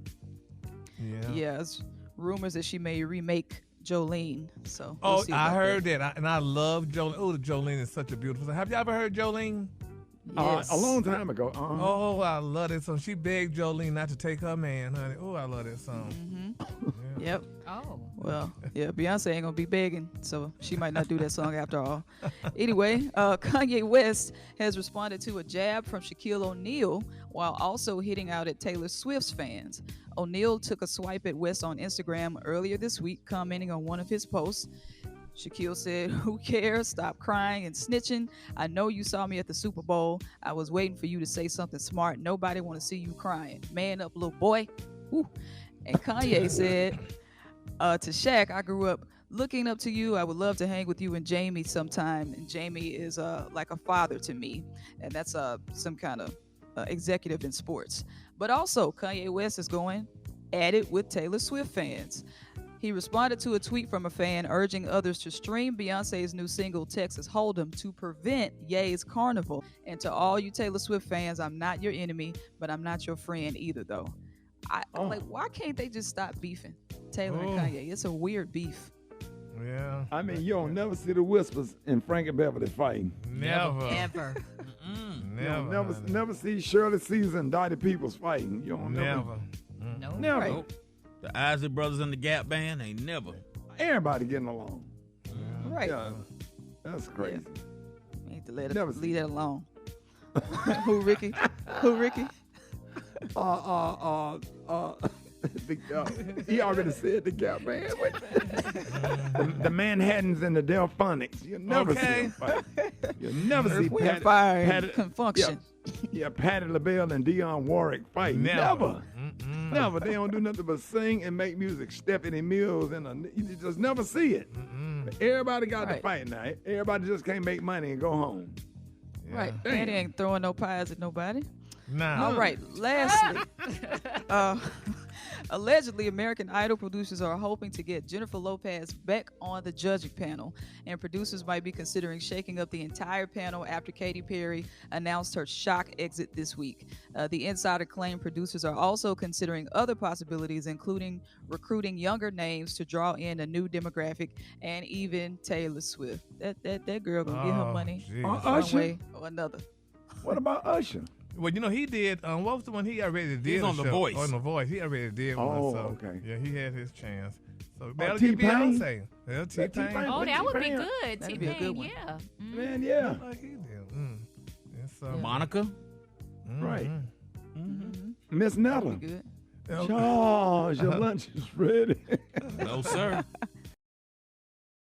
Yeah. Yeah, it's rumors that she may remake Jolene. So we'll see I heard that. And I love Jolene. Oh, Jolene is such a beautiful song. Have you ever heard Jolene? Yes. A long time ago. Oh, I love that song. She begged Jolene not to take her man, honey. Oh, I love that song. Mm-hmm. Yeah. Yep. Oh. Well, yeah, Beyonce ain't gonna be begging, so she might not do that song after all. Anyway, Kanye West has responded to a jab from Shaquille O'Neal while also hitting out at Taylor Swift's fans. O'Neal took a swipe at West on Instagram earlier this week, commenting on one of his posts. Shaquille said, who cares? Stop crying and snitching. I know you saw me at the Super Bowl. I was waiting for you to say something smart. Nobody want to see you crying. Man up, little boy. Woo. And Kanye said to Shaq, I grew up looking up to you. I would love to hang with you and Jamie sometime. And Jamie is like a father to me. And that's some kind of executive in sports. But also, Kanye West is going at it with Taylor Swift fans. He responded to a tweet from a fan urging others to stream Beyonce's new single, Texas Hold'em, to prevent Ye's Carnival. And to all you Taylor Swift fans, I'm not your enemy, but I'm not your friend either, though. Like, why can't they just stop beefing, Taylor and Kanye? It's a weird beef. Yeah. I mean, you don't never see the whispers in Frank and Beverly fighting. Never. Ever. Never see Shirley Caesar and Dottie Peoples fighting. You don't never. No. Never. Right. The Isley Brothers and the Gap Band ain't never. Everybody getting along. Right. Yeah. That's crazy. We need to leave that alone. Who, Ricky? Who, Ricky? He already said the Gap Band. the Manhattans and the Delphonics. You'll never see them fight. You'll never see Patty Function. Yeah, Patti LaBelle and Dionne Warwick fight. Never. Never. They don't do nothing but sing and make music. Stephanie Mills you just never see it. But everybody got to fight now. Everybody just can't make money and go home. Yeah. Right. Patty ain't throwing no pies at nobody. Nah. All right. Lastly, allegedly, American Idol producers are hoping to get Jennifer Lopez back on the judging panel, and producers might be considering shaking up the entire panel after Katy Perry announced her shock exit this week. The insider claimed producers are also considering other possibilities, including recruiting younger names to draw in a new demographic, and even Taylor Swift. That girl gonna get her money one way or another. What about Usher? Well, you know, he did, what was the one he already did? He's on The Voice. On The Voice. He already did one. Oh, So, okay. yeah, he had his chance. So that'll T-Pain? get Beyonce. Yeah, T-Pain. T-Pain. Oh, that would be T-Pain. good. That'd be a good one. Yeah. Man, yeah. Like he did. It's, Monica. Right. Mm-hmm. Miss Nella. Good. Charles, your lunch is ready. No, sir.